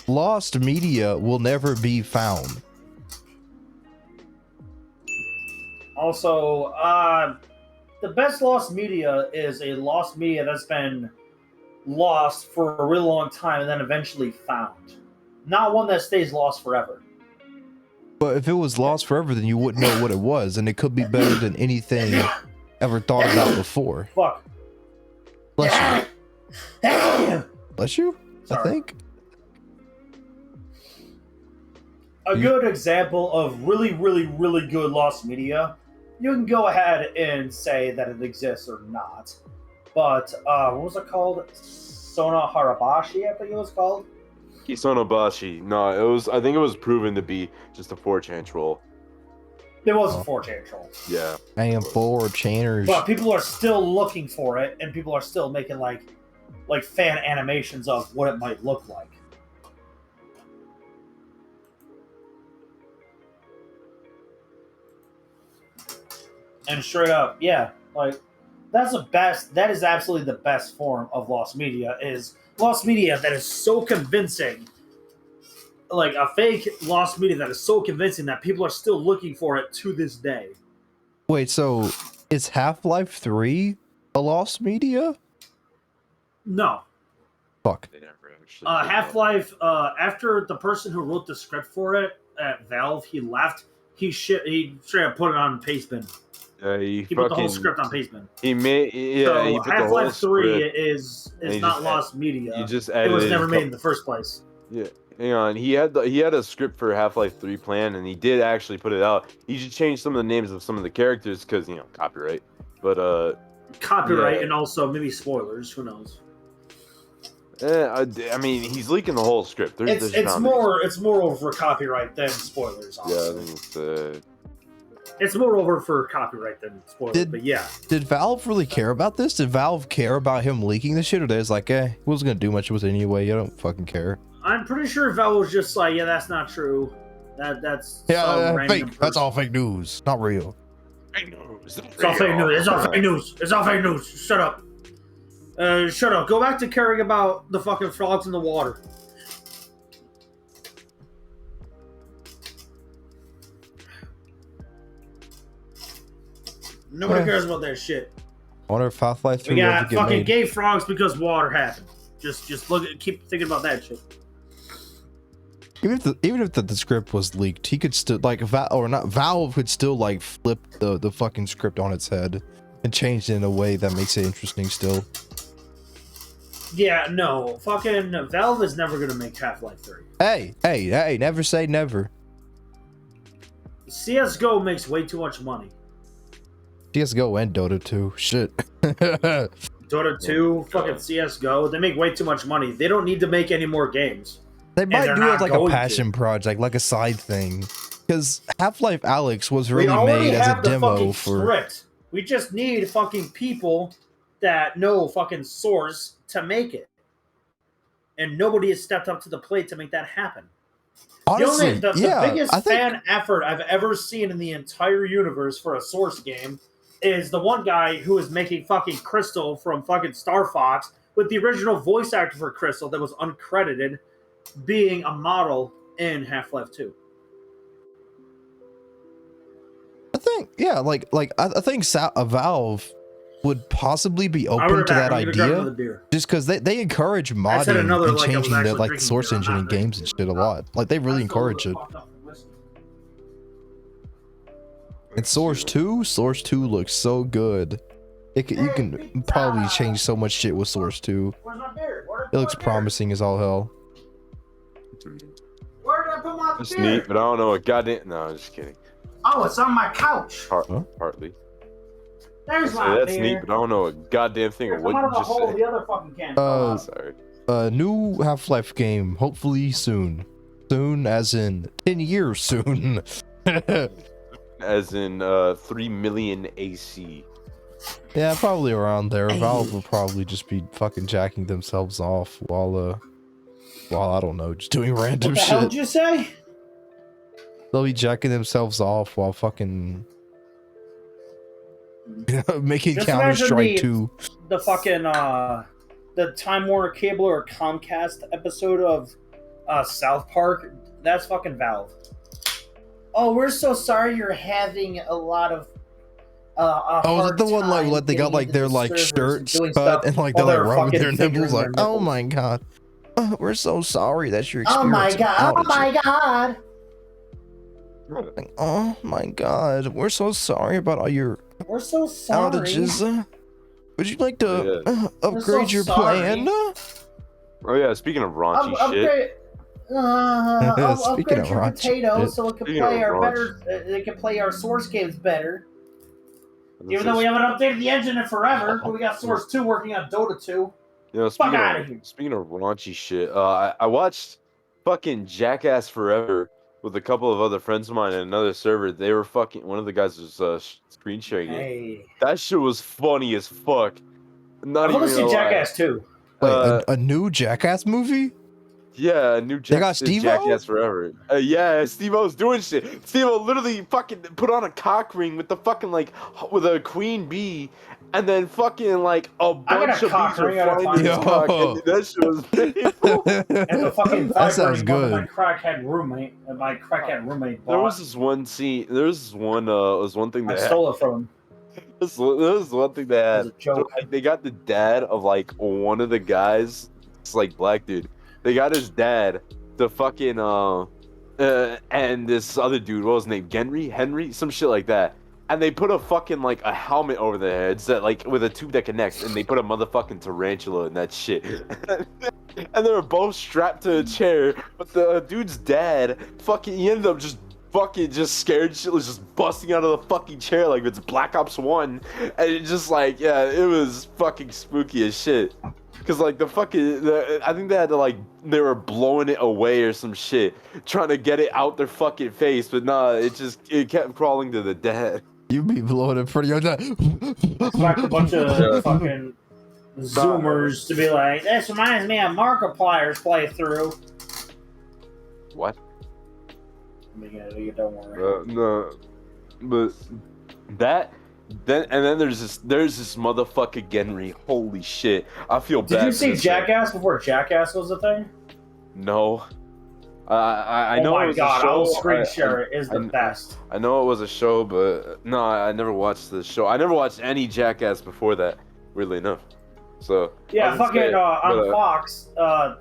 lost media will never be found. Also, the best lost media is a lost media that's been lost for a really long time and then eventually found. Not one that stays lost forever. But if it was lost forever, then you wouldn't know what it was, and it could be better than anything ever thought about before. Fuck. Bless you. Bless you? Sorry. I think. A good example of really, really, really good lost media, you can go ahead and say that it exists or not. But, what was it called? Sona Harabashi, I think it was called. Kisonobashi. No, it was. I think it was proven to be just a 4chan troll. It was a 4chan troll. Yeah. I am 4chaners. But people are still looking for it, and people are still making, like fan animations of what it might look like. And straight up, yeah, like that is absolutely the best form of lost media, is lost media that is so convincing, like a fake lost media that is so convincing that people are still looking for it to this day. Wait, so is Half-Life 3 a lost media? No. Fuck. They never actually. did that. Half-Life, after the person who wrote the script for it at Valve, he left, he straight up put it on Pastebin. He Put the whole script on Pastebin. He made. Yeah. So he put the whole Half-Life 3 script, is he not just lost media. You just It edited. was never made in the first place. Yeah. Hang on. He had a script for Half-Life 3 planned, and he did actually put it out. He just changed some of the names of some of the characters because copyright. But Copyright yeah. and also maybe spoilers. Who knows? I mean, he's leaking the whole script. It's more over copyright than spoilers. Yeah, I Honestly. think It's more over for copyright than spoilers. But yeah, Did Valve really care about this? Did Valve care about him leaking this shit? Or they was like, we wasn't gonna do much with it anyway. You don't fucking care. I'm pretty sure Valve was just like, yeah, that's not true. That's some random fake. person. That's all fake news. Not real. It's all fake news. It's all fake news. It's all fake news. Shut up. Shut up. Go back to caring about the fucking frogs in the water. Nobody cares about that shit. I wonder if Half-Life 3 We will got ever get fucking made. gay frogs because water happened. Just keep thinking about that shit. Even if the script was leaked, he could still Valve could still like flip the fucking script on its head and change it in a way that makes it interesting still. Yeah, no, fucking Valve is never gonna make Half-Life 3. Hey, never say never. CS:GO makes way too much money. CSGO and Dota 2. Shit. Dota 2, fucking CS:GO, they make way too much money. They don't need to make any more games. They might they're do it not as like a going passion project, like a side thing. Because Half-Life Alyx was We really already made as have a the demo fucking for. script. We just need fucking people that know fucking Source to make it. And nobody has stepped up to the plate to make that happen. Honestly, the yeah, biggest I think fan effort I've ever seen in the entire universe for a Source game is the one guy who is making fucking Crystal from fucking Star Fox with the original voice actor for Crystal that was uncredited being a model in Half-Life 2. I think, yeah, I think Valve would possibly be open to that idea, just because they encourage modding and changing the source engine in games and shit a lot. Like they really encourage it. And Source 2 looks so good. You can probably change so much shit with Source 2. It looks promising as all hell. Where did I put my It's beer? neat, but I don't know what goddamn. No, I'm just kidding. Oh, it's on my couch. Partly. There's So my that's beer. neat, but I don't know a goddamn thing of Come what out you of the just hole, said. the other fucking can. Sorry. New Half-Life game, hopefully soon. Soon as in 10 years soon. As in 3 million AC. Yeah, probably around there. Valve will probably just be fucking jacking themselves off while I don't know, just doing random What the shit. hell did you say? They'll be jacking themselves off while fucking making Just Counter imagine Strike 2. the fucking the Time Warner Cable or Comcast episode of South Park. That's fucking Valve. Oh, we're so sorry you're having a lot of Oh, is it the one like they got like their like shirts cut and like they're like rubbing their nipples like, oh my god, we're so sorry that you're experiencing outages. Oh my god. Like, oh my god, we're so sorry about all your outages. Would you like to upgrade your plan? Oh yeah, speaking of raunchy shit. Upgrade your potatoes so it can play our better. It can play our Source games better. Even though we haven't updated the engine in forever, but we got Source 2 working on Dota 2. You know, speaking of raunchy shit, I watched fucking Jackass Forever with a couple of other friends of mine in another server. They were fucking. One of the guys was screen sharing it. That shit was funny as fuck. Not even. I want to see Jackass 2. Wait, a new Jackass movie? Yeah, a new Jackass Forever. Yeah, Steve-O's doing shit. Steve-O literally fucking put on a cock ring with the fucking like with a queen bee, and then fucking like a bunch of bees are flying his cock. And that shit was painful. And the fucking that sounds good. My crackhead roommate bought. There was this one scene. There was one thing that I stole it from him. This was one thing they had. It was a joke. So, like, they got the dad of like one of the guys. It's like black dude. They got his dad, the fucking and this other dude. What was his name? Henry, some shit like that. And they put a fucking like a helmet over their heads that like with a tube that connects, and they put a motherfucking tarantula in that shit. And they were both strapped to a chair, but the dude's dad he ended up just scared shit was just busting out of the fucking chair like it's Black Ops 1. And it just like, yeah, it was fucking spooky as shit. Cause like I think they had to like, they were blowing it away or some shit, trying to get it out their fucking face, but nah, it kept crawling to the dad. You be blowing it pretty hard. Expect a bunch of fucking Zoomers to be like, this reminds me of Markiplier's playthrough. What? Don't worry. No, but then there's this motherfucker Genry. Holy shit! I feel bad. Did you see Jackass before Jackass was a thing? No. I know it was a show. I'll screen share it. Is the best. I know it was a show, but no, I never watched the show. I never watched any Jackass before that. Weirdly enough. So yeah, fucking on Fox,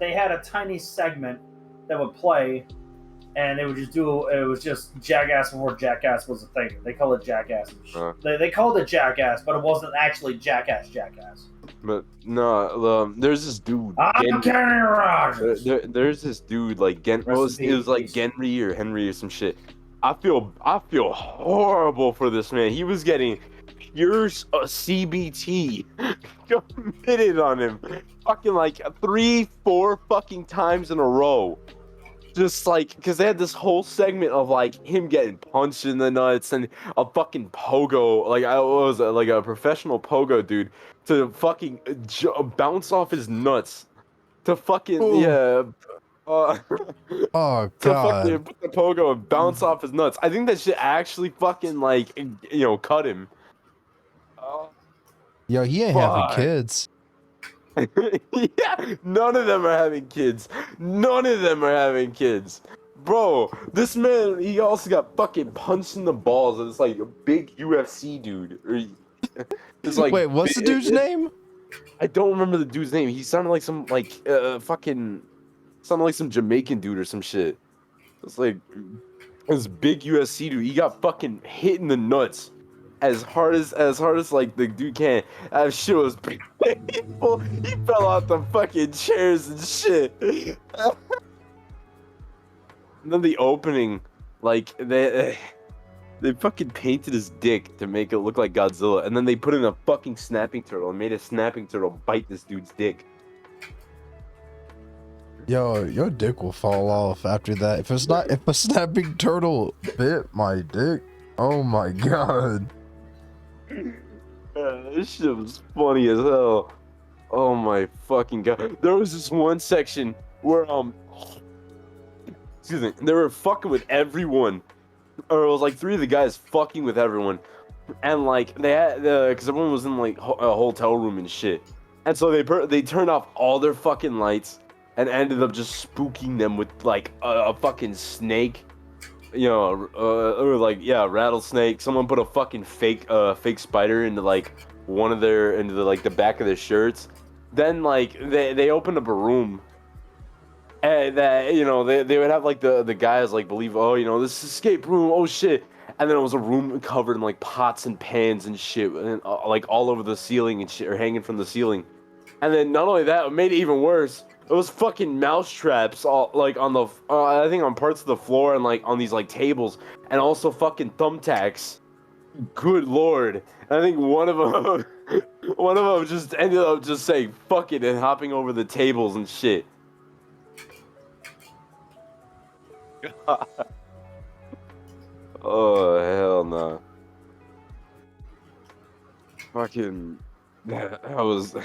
they had a tiny segment that would play. And they would just it was just Jackass before Jackass was a thing. They call it Jackass. They called it Jackass, but it wasn't actually Jackass. But no, there's this dude. I'm Kenny Rogers. There's this dude like it was like Genry or Henry or some shit. I feel horrible for this man. He was getting pure CBT committed on him, fucking like 3-4 fucking times in a row. Just like, because they had this whole segment of like him getting punched in the nuts and a fucking pogo, like I was like a professional pogo dude, to fucking bounce off his nuts, to fucking oh god, to fucking put the pogo and bounce off his nuts. I think that shit actually fucking like cut him. Yo, he ain't having kids. Yeah, none of them are having kids. Bro, this man, he also got fucking punched in the balls. And it's like a big UFC dude. It's like, wait, what's the dude's name? I don't remember the dude's name. He sounded like some some Jamaican dude or some shit. It's like this big UFC dude. He got fucking hit in the nuts as hard as like the dude can. That shit was painful. He fell off the fucking chairs and shit. And then the opening, like they fucking painted his dick to make it look like Godzilla, and then they put in a fucking snapping turtle and made a snapping turtle bite this dude's dick. Yo, your dick will fall off after that. If a snapping turtle bit my dick, oh my god. This shit was funny as hell. Oh my fucking god. There was this one section where excuse me, they were fucking with everyone. Or it was like 3 of the guys fucking with everyone. And like they had because everyone was in like a hotel room and shit. And so they turned off all their fucking lights and ended up just spooking them with like a fucking snake. You know, or like rattlesnake. Someone put a fucking fake spider into like the back of their shirts. Then like they opened up a room, and that they would have like the guys like believe, oh, this escape room, oh shit, and then it was a room covered in like pots and pans and shit, and like all over the ceiling and shit, or hanging from the ceiling. And then not only that, it made it even worse. It was fucking mouse traps all like on the I think on parts of the floor and like on these like tables, and also fucking thumbtacks. Good lord! I think one of them just ended up just saying fuck it and hopping over the tables and shit. Oh hell no! Fucking I was.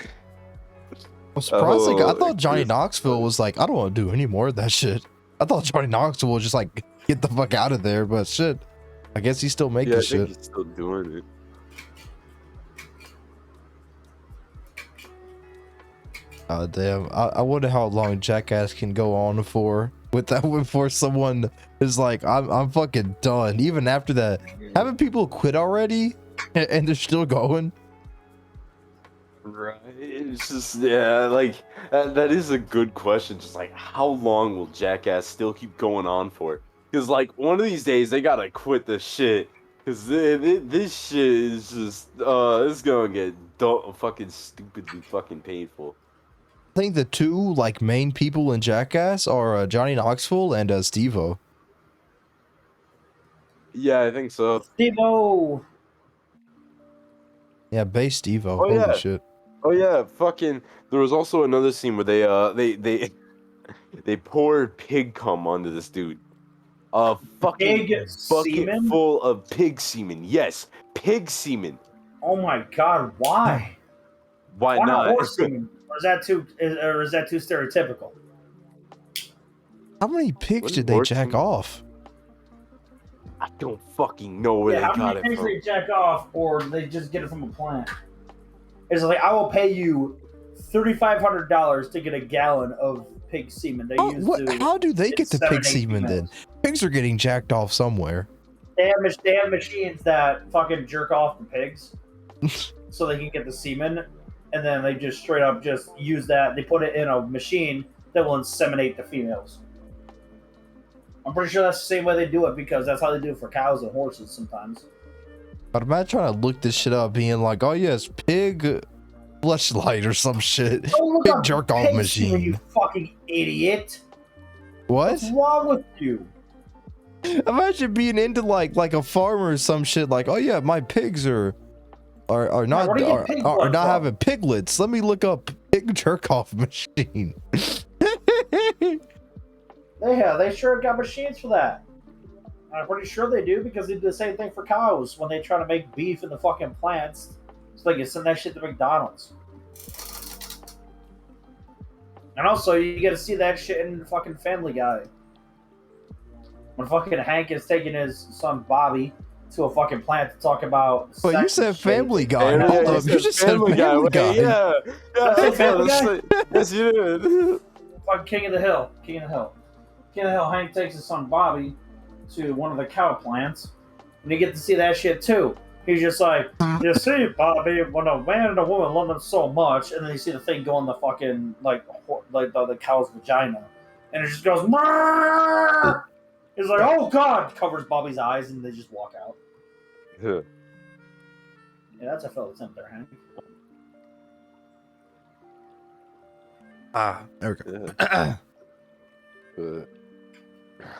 I'm surprised. Like, I thought Johnny Knoxville was like, I don't want to do any more of that shit. I thought Johnny Knoxville was just like, get the fuck out of there. But shit, I guess he's still making shit. He's still doing it. Damn. I wonder how long Jackass can go on for with that before someone is like, I'm fucking done. Even after that, haven't people quit already and they're still going? Right. It's just like that is a good question. Just like how long will Jackass still keep going on for? Because like one of these days they gotta quit the shit. Because this shit is just it's gonna get fucking stupidly fucking painful. I think the 2 like main people in Jackass are Johnny Knoxville and Steve-O. Yeah, I think so. Steve-O. Yeah, base Steve-O. Oh, Holy shit. Oh yeah, fucking. There was also another scene where they poured pig cum onto this dude. A fucking Pig bucket semen? full of pig semen. Yes, pig semen. Oh my god, why? Why Why not? horse semen? Or is that too stereotypical? How many pigs What did they horse jack semen? off? I don't fucking know where they how got many it pigs from. they jack off, or they just get it from a plant? It's like, I will pay you $3,500 to get a gallon of pig semen. They use to How do they get the pig inseminate semen then? females. Pigs are getting jacked off somewhere. They have machines that fucking jerk off the pigs so they can get the semen, and then they just straight up just use that. They put it in a machine that will inseminate the females. I'm pretty sure that's the same way they do it, because that's how they do it for cows and horses sometimes. But imagine trying to look this shit up, being like, oh yes, pig fleshlight or some shit. Pig jerk off machine. Semen, you fucking idiot. What? What's wrong with you? Imagine being into like a farmer or some shit, like, oh yeah, my pigs are not where do you get pig blood are not from? having piglets. Let me look up pig jerk off machine. They sure got machines for that. I'm pretty sure they do, because they do the same thing for cows when they try to make beef in the fucking plants. So they can send that shit to McDonald's. And also, you get to see that shit in fucking Family Guy. When fucking Hank is taking his son Bobby to a fucking plant to talk about. Well, you sex said and shit. Family Guy. Yeah, Hold up. You just said Family Guy. Yeah. That's Family Guy? Yes, you did. Fucking King of the Hill. Hank takes his son Bobby to one of the cow plants, and you get to see that shit too. He's just like, you see, Bobby, when a man and a woman love them so much, and then you see the thing go in the fucking the cow's vagina, and it just goes. Murr! He's like, oh god, covers Bobby's eyes, and they just walk out. Yeah. Yeah, that's a fellow attempt there, Hank. There we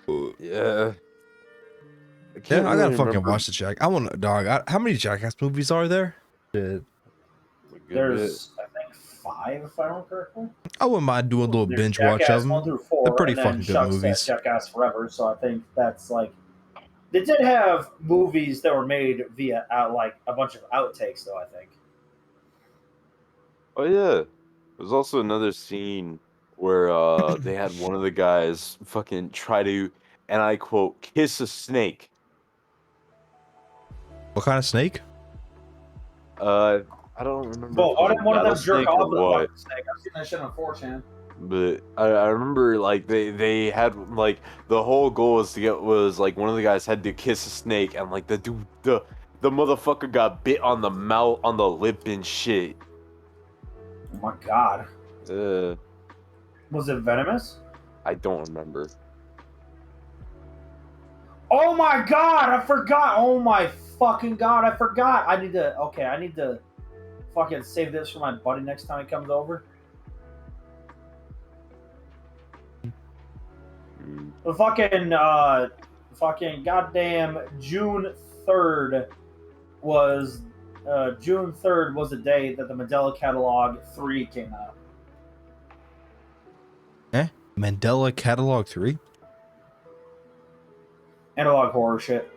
go. Yeah. Yeah, I gotta fucking watch the Jack. I want to, dog. How many Jackass movies are there? Shit. There's, I think, 5, if I remember correctly. I wouldn't mind doing a little There's binge watch Jackass of 1 them. through 4, They're pretty and then fucking good Shuck movies. said Jackass Forever, so I think that's like. They did have movies that were made via like a bunch of outtakes, though. I think Oh yeah. There's also another scene where they had one of the guys fucking try to, and I quote, kiss a snake. What kind of snake? I don't remember Well, if it why was a didn't one of them jerk rattlesnake or off with a what. fucking snake? I've seen that shit on 4chan. But I remember like they had like the whole goal was to get was like one of the guys had to kiss a snake and like the dude the motherfucker got bit on the mouth on the lip and shit. Oh my god. Uh, Was it venomous? I don't remember. Oh my god, I forgot. Oh my fucking god, I forgot. I need to fucking save this for my buddy next time he comes over. The fucking goddamn June 3rd was the day that the Mandela Catalog 3 came out. Mandela Catalog 3? Analog horror shit.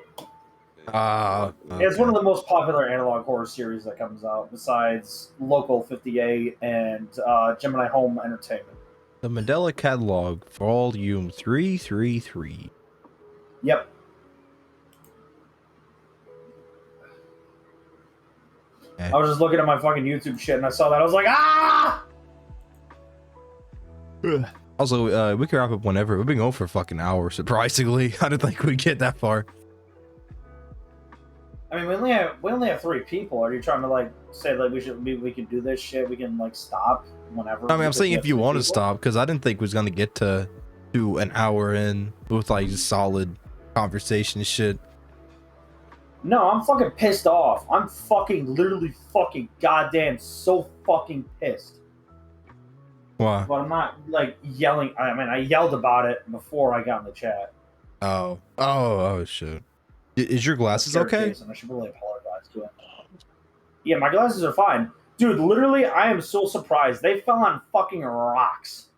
Okay. It's one of the most popular analog horror series that comes out, besides Local 58 and Gemini Home Entertainment. The Mandela Catalog, Volume 333. Yep. Okay. I was just looking at my fucking YouTube shit and I saw that. I was like, ah! Also, we can wrap up whenever. We've been going for a fucking hour, surprisingly. I didn't think we'd get that far. I mean, we only have 3 people. Are you trying to like say like we can do this shit? We can like stop whenever. I mean, I'm saying if you want to stop, because I didn't think we was gonna get to an hour in with like just solid conversation shit. No, I'm fucking pissed off. I'm fucking literally fucking goddamn so fucking pissed. Why? But I'm not like yelling. I mean, I yelled about it before I got in the chat. Oh shit. Is your glasses okay? Jason, I should really apologize to it. Yeah, my glasses are fine. Dude, literally, I am so surprised. They fell on fucking rocks.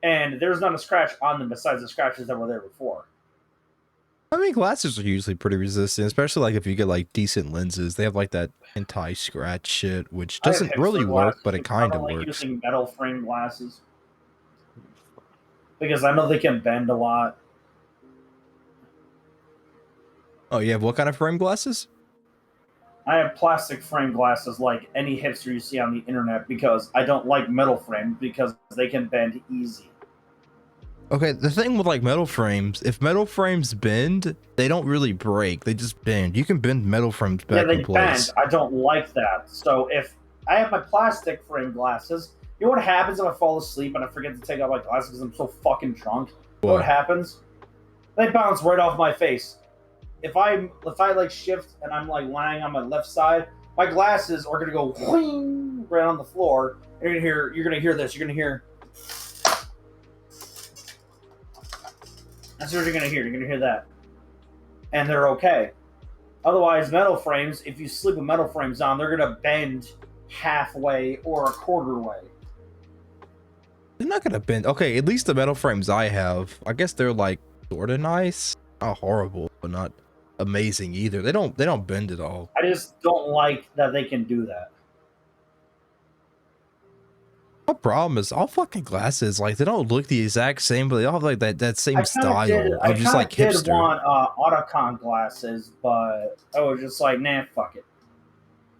And there's not a scratch on them besides the scratches that were there before. I mean, glasses are usually pretty resistant, especially like if you get like decent lenses. They have like that anti-scratch shit, which doesn't really work, but it kind of works. Using metal frame glasses. Because I know they can bend a lot. Oh, you have what kind of frame glasses? I have plastic frame glasses like any hipster you see on the internet because I don't like metal frames because they can bend easy. Okay, the thing with like metal frames, if metal frames bend, they don't really break. They just bend. You can bend metal frames back in place. Bend. I don't like that. So if I have my plastic frame glasses, you know what happens if I fall asleep and I forget to take out my glasses because I'm so fucking drunk? You know what happens? They bounce right off my face. If I like shift and I'm like lying on my left side, my glasses are gonna go whing right on the floor. And you're gonna hear this. You're gonna hear. That's what you're gonna hear. You're gonna hear that, and they're okay. Otherwise, metal frames. If you sleep with metal frames on, they're gonna bend halfway or a quarter way. They're not gonna bend. Okay, at least the metal frames I have, I guess they're like sort of nice. Not horrible, but not amazing either. They don't bend at all. I just don't like that they can do that. My problem is all fucking glasses, like they don't look the exact same, but they all have like that same style of just like hipster. I want Autocon glasses, but I was just like, nah, fuck it.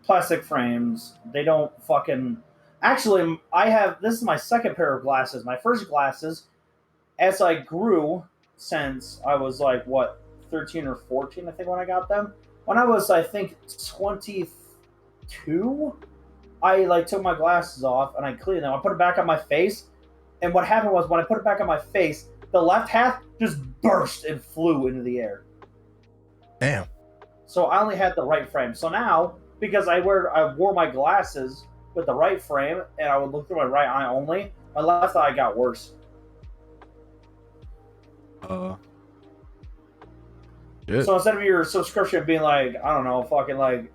Plastic frames, they don't fucking. Actually, this is my second pair of glasses. My first glasses, as I grew, since I was like, what, 13 or 14, I think, when I got them. When I was, I think, 22, I like took my glasses off and I cleaned them. I put it back on my face, and what happened was when I put it back on my face, the left half just burst and flew into the air. Damn. So I only had the right frame. So now, because I wore my glasses with the right frame, and I would look through my right eye only, my left eye got worse. Shit. So instead of your subscription being like, I don't know, fucking like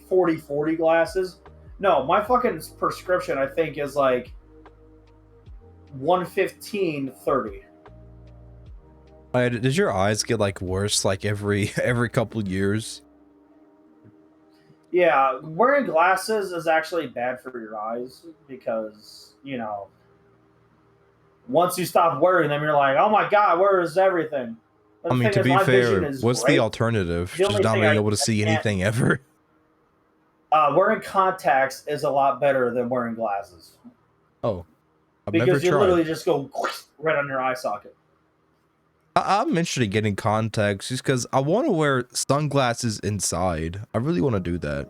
40 glasses, no, my fucking prescription I think is like 115.30. Does your eyes get like worse like every couple years? Yeah, wearing glasses is actually bad for your eyes because, once you stop wearing them, you're like, oh my god, where is everything? But I the mean, thing to is, be my vision fair, is what's the great. alternative? The Just only not thing being I able to see can't- anything ever. Wearing contacts is a lot better than wearing glasses Oh, I've never because you tried. literally just go right on your eye socket. I'm interested in getting contacts just because I want to wear sunglasses inside. I really want to do that.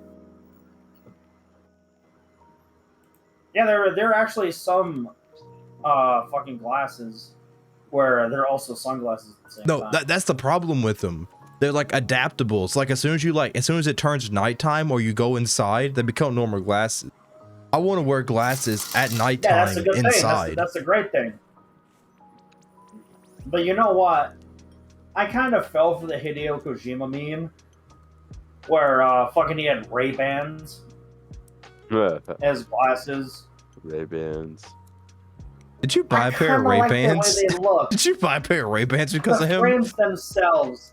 Yeah, there are actually some fucking glasses where they're also sunglasses at the same No, time. that's the problem with them. They're like adaptable. It's like as soon as it turns nighttime or you go inside, they become normal glasses. I want to wear glasses at Yeah, nighttime that's a good inside. thing. That's a great thing. But you know what? I kind of fell for the Hideo Kojima meme where fucking he had Ray-Bans as glasses. Ray-Bans. Did you buy I a pair of kinda like the way Ray-Bans? they look. Did you buy a pair of Ray-Bans because The of him? frames themselves.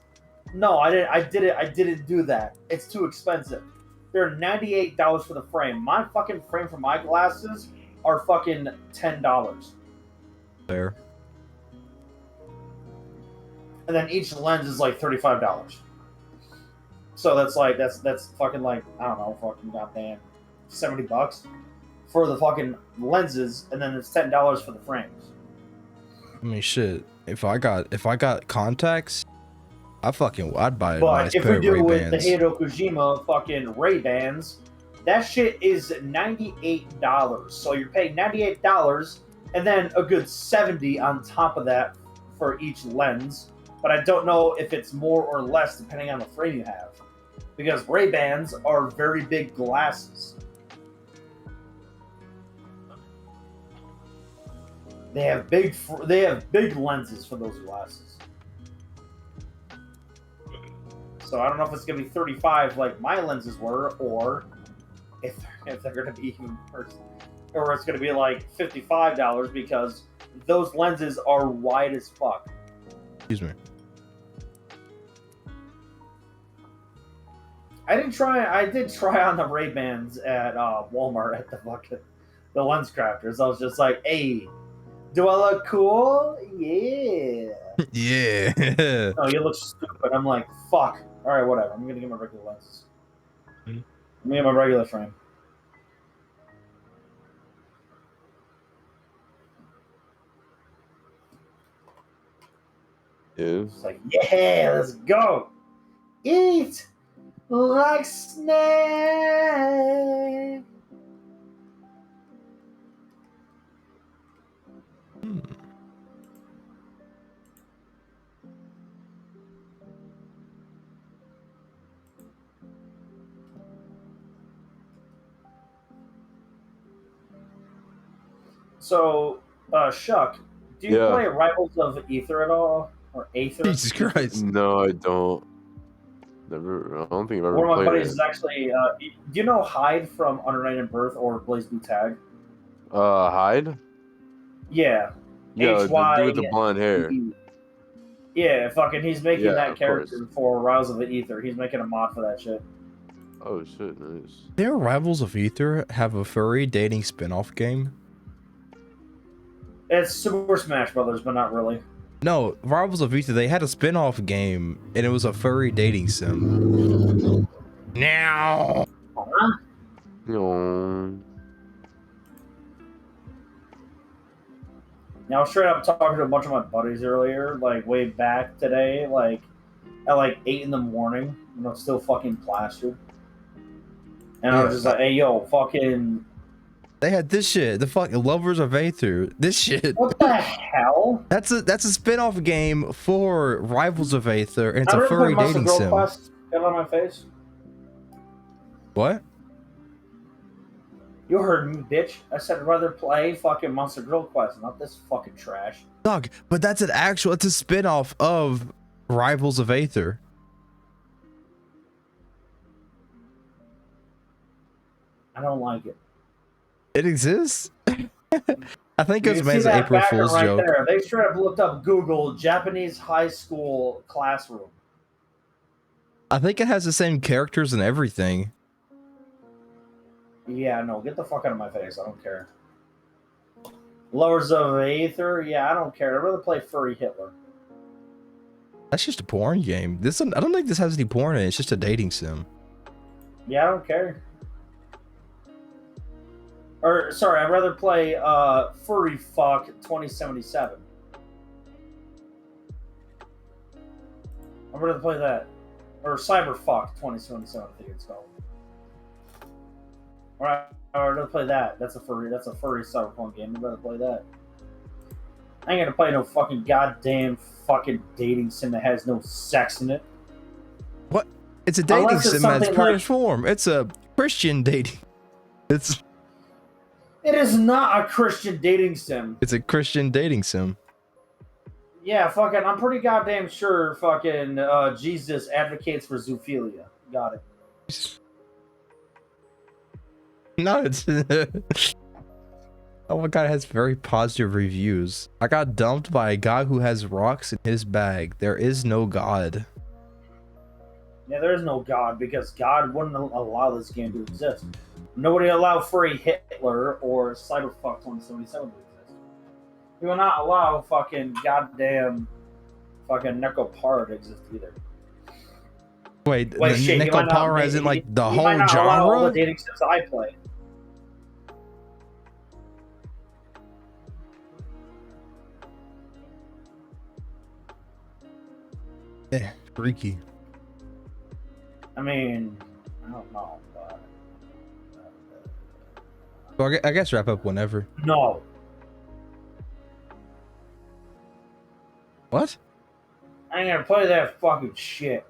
No, I didn't do that. It's too expensive. They're $98 for the frame. My fucking frame for my glasses are fucking $10. Fair. And then each lens is like $35. So that's fucking like, I don't know, fucking goddamn $70 for the fucking lenses, and then it's $10 for the frames. I mean, shit. If I got contacts, I'd buy a But nice if pair we of do with the Ray-Bans. Hideo Kojima fucking Ray-Bans, that shit is $98. So you're paying $98 and then a good $70 on top of that for each lens. But I don't know if it's more or less depending on the frame you have, because Ray-Bans are very big glasses. They have big lenses for those glasses. So I don't know if it's gonna be 35 like my lenses were, or if they're gonna be even worse, or it's gonna be like $55 because those lenses are wide as fuck. Excuse me. I did try on the Ray-Bans at Walmart at the lens crafters. I was just like, hey, do I look cool? Yeah. Yeah. No, you look stupid. I'm like, fuck. All right, whatever. I'm gonna get my regular lenses. I'm gonna get my regular frame. Yeah. It's like, yeah, let's go. Eat like snake. So, Shuck, do you Yeah. play Rivals of Aether at all? Or Aether? Jesus Christ. No, I don't. Never. I don't think I've ever One of my played buddies it. is actually. Do you know Hyde from Under Night and Birth or Blaze Blue Tag? Hyde? Yeah. Yeah, the HY. dude with the blonde hair. Yeah, fucking, he's making Yeah, that of character course. for Rivals of Aether. He's making a mod for that shit. Oh shit, nice. Their Rivals of Aether have a furry dating spin-off game? It's Super Smash Brothers, but not really. No, Rivals of Aether, they had a spin-off game, and it was a furry dating sim. Now. Huh? No. Now, straight up talking to a bunch of my buddies earlier, like way back today, like at like 8 in the morning, when I'm still fucking plastered. And I was just like, hey, yo, fucking. They had this shit, the fucking Lovers of Aether. This shit. What the hell? That's a spin-off game for Rivals of Aether, and it's I a never furry put Monster dating Girl sim. Quest. Get on my face. What? You heard me, bitch. I said I'd rather play fucking Monster Girl Quest, not this fucking trash. Dog, but it's a spin-off of Rivals of Aether. I don't like it. It exists? I think You it was can made see as an that April backer Fool's right joke. there. They straight up looked up Google Japanese high school classroom. I think it has the same characters and everything. Yeah, no, get the fuck out of my face. I don't care. Lovers of Aether? Yeah, I don't care. I'd rather play Furry Hitler. That's just a porn game. I don't think this has any porn in it. It's just a dating sim. Yeah, I don't care. Or, sorry, I'd rather play Furry Fuck 2077. I'd rather play that. Or Cyberfuck 2077, I think it's called. Alright, I'd rather play that. That's a furry cyberpunk game. I'd rather play that. I ain't gonna play no fucking goddamn fucking dating sim that has no sex in it. What? It's a dating sim that's purest like, form. It's a Christian dating. It is not a Christian dating sim. It's a Christian dating sim. Yeah, fucking, I'm pretty goddamn sure fucking Jesus advocates for zoophilia. Got it. No, it's... Oh my god, it has very positive reviews. I got dumped by a guy who has rocks in his bag. There is no God. Yeah, there is no God because God wouldn't allow this game to exist. Nobody allowed Furry Hitler or Cyberfuck 2077 to exist. He will not allow fucking goddamn fucking Necropara to exist either. Wait shit, Necropara as in like the whole might not genre? Allow all the dating sims I play. Yeah, freaky. I mean, I don't know, but... Well, I guess wrap up whenever. No. What? I ain't gonna play that fucking shit.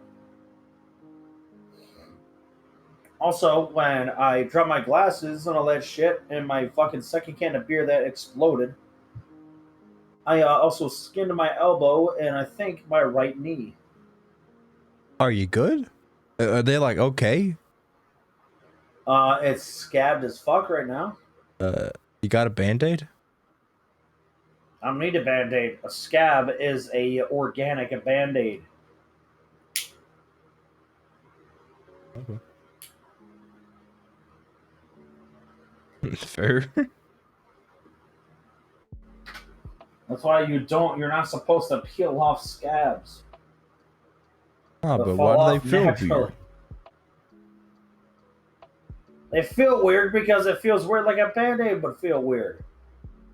Also, when I dropped my glasses and all that shit, and my fucking second can of beer that exploded, I also skinned my elbow and I think my right knee. Are you good? Are they like okay? It's scabbed as fuck right now. You got a band-aid? I don't need a band-aid. A scab is a organic band-aid. Okay. Fair. That's why you're not supposed to peel off scabs. Ah, but why do they feel naturally. weird? They feel weird because it feels weird like a band-aid would feel weird.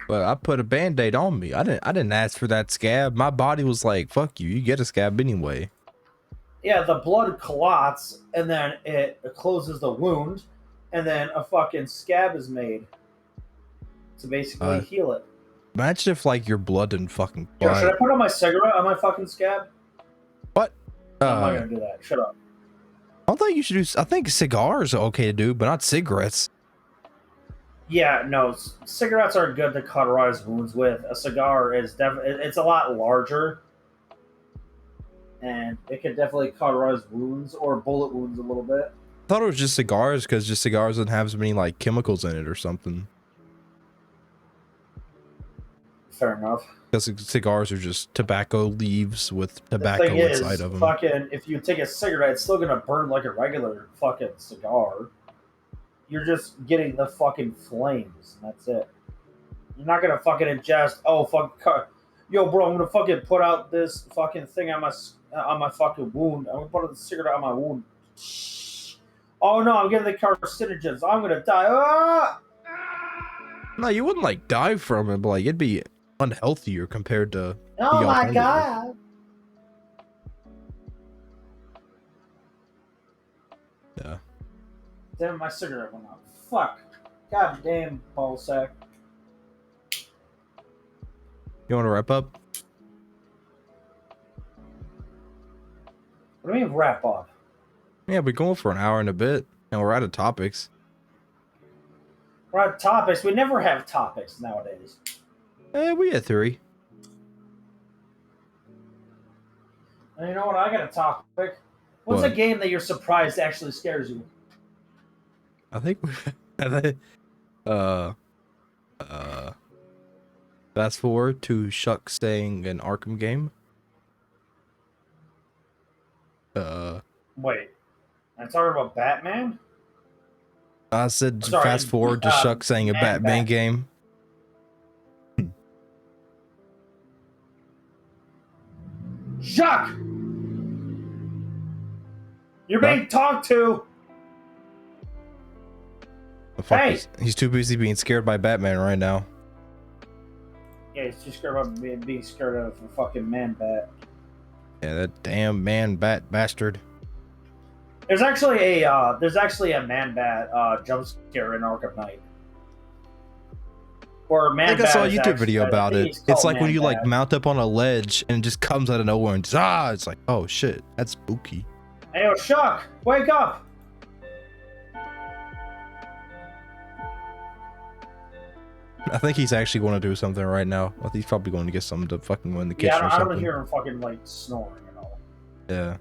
But I put a band-aid on me. I didn't ask for that scab. My body was like, fuck you, you get a scab anyway. Yeah, the blood clots and then it closes the wound and then a fucking scab is made to basically heal it. Imagine if like your blood didn't fucking Yo, should I put on my cigarette on my fucking scab? What? I'm not gonna do that. Shut up. I don't think you should do. I think cigars are okay to do, but not cigarettes. Yeah, no, cigarettes are good to cauterize wounds with. A cigar is it's a lot larger, and it can definitely cauterize wounds or bullet wounds a little bit. I thought it was just cigars because just cigars didn't have as many like chemicals in it or something. Fair enough. Because cigars are just tobacco leaves with tobacco inside of them. Fucking, if you take a cigarette, it's still gonna burn like a regular fucking cigar. You're just getting the fucking flames, and that's it. You're not gonna fucking ingest. Oh fuck, yo, bro, I'm gonna fucking put out this fucking thing on my fucking wound. I'm gonna put out the cigarette on my wound. Oh no, I'm getting the carcinogens. I'm gonna die. Ah! No, you wouldn't like die from it, but like it'd be unhealthier compared to. Oh my god. Yeah. Damn, my cigarette went out. Fuck. God damn, ballsack. You want to wrap up? What do you mean wrap up? Yeah, we're going for an hour and a bit, and we're out of topics. We're out of topics. We never have topics nowadays. We had 3. And you know what? I got a topic. What's What? a game that you're surprised actually scares you? I think fast forward to Shuck saying an Arkham game. Wait. I'm talking about Batman? I said Sorry, fast forward to Shuck saying a Batman game. Shuck! You're being talked to! Hey! He's too busy being scared by Batman right now. Yeah, he's too scared about being scared of a fucking man bat. Yeah, that damn man bat bastard. There's actually a man bat jump scare in Arkham Knight. Or man I think I saw a bat YouTube video about it. It's like when you like mount up on a ledge and it just comes out of nowhere and just, it's like, oh shit, that's spooky. Hey, yo, Shuck, wake up! I think he's actually going to do something right now. I think he's probably going to get something to fucking in the kitchen Yeah, or I something. don't hear him fucking like snoring and all. Yeah.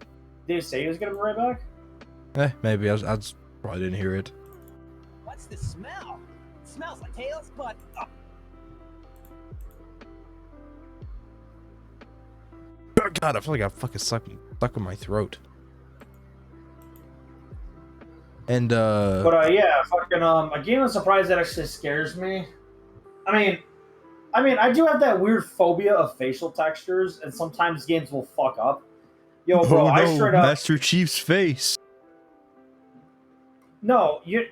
Did he say he was gonna be right back? Maybe I just probably didn't hear it. What's the smell? It smells like Tails, but Oh god, I feel like I fucking stuck in my throat. And Yeah, fucking a game of surprise that actually scares me. I mean, I do have that weird phobia of facial textures, and sometimes games will fuck up. Yo, bro, I straight up. Master Chief's face. No, I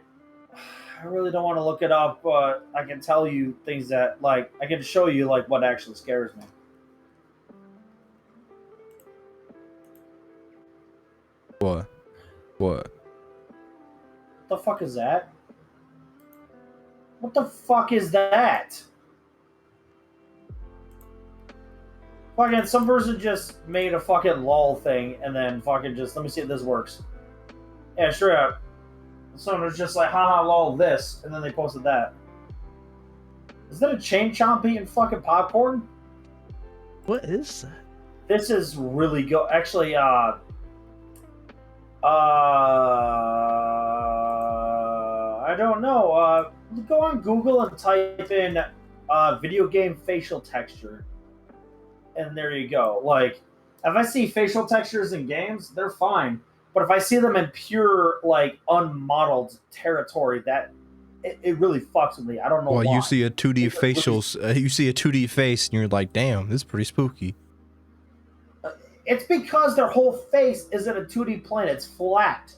really don't want to look it up, but I can tell you things that, like, I can show you, like, what actually scares me. What? What the fuck is that? What the fuck is that? Fucking some person just made a fucking lol thing and then fucking just, let me see if this works. Yeah, straight up. Someone was just like, haha lol this, and then they posted that. Is that a chain chomp eating fucking popcorn? What is that? This is really good. Actually, I don't know. Go on Google and type in video game facial texture. And there you go. Like, if I see facial textures in games, they're fine. But if I see them in pure, like, unmodeled territory, that it really fucks with me. I don't know why. Well, you see a 2D facials, you see a 2D face, and you're like, damn, this is pretty spooky. It's because their whole face isn't a 2D plane. It's flat.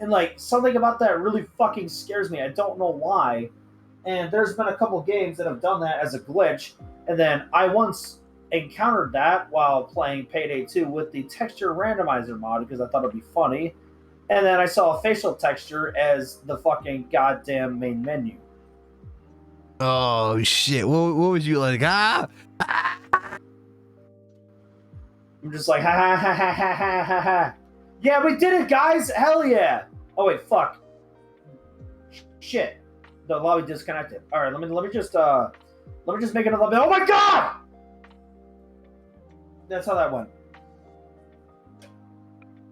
And, like, something about that really fucking scares me. I don't know why. And there's been a couple games that have done that as a glitch. And then I once encountered that while playing Payday 2 with the texture randomizer mod because I thought it'd be funny. And then I saw a facial texture as the fucking goddamn main menu. Oh, shit. What was you like? I'm just like, ha ha ha ha ha ha ha ha. Yeah, we did it, guys. Hell yeah. Oh, wait, fuck. Shit. The lobby disconnected. All right, let me just make another lobby. Oh my god! That's how that went.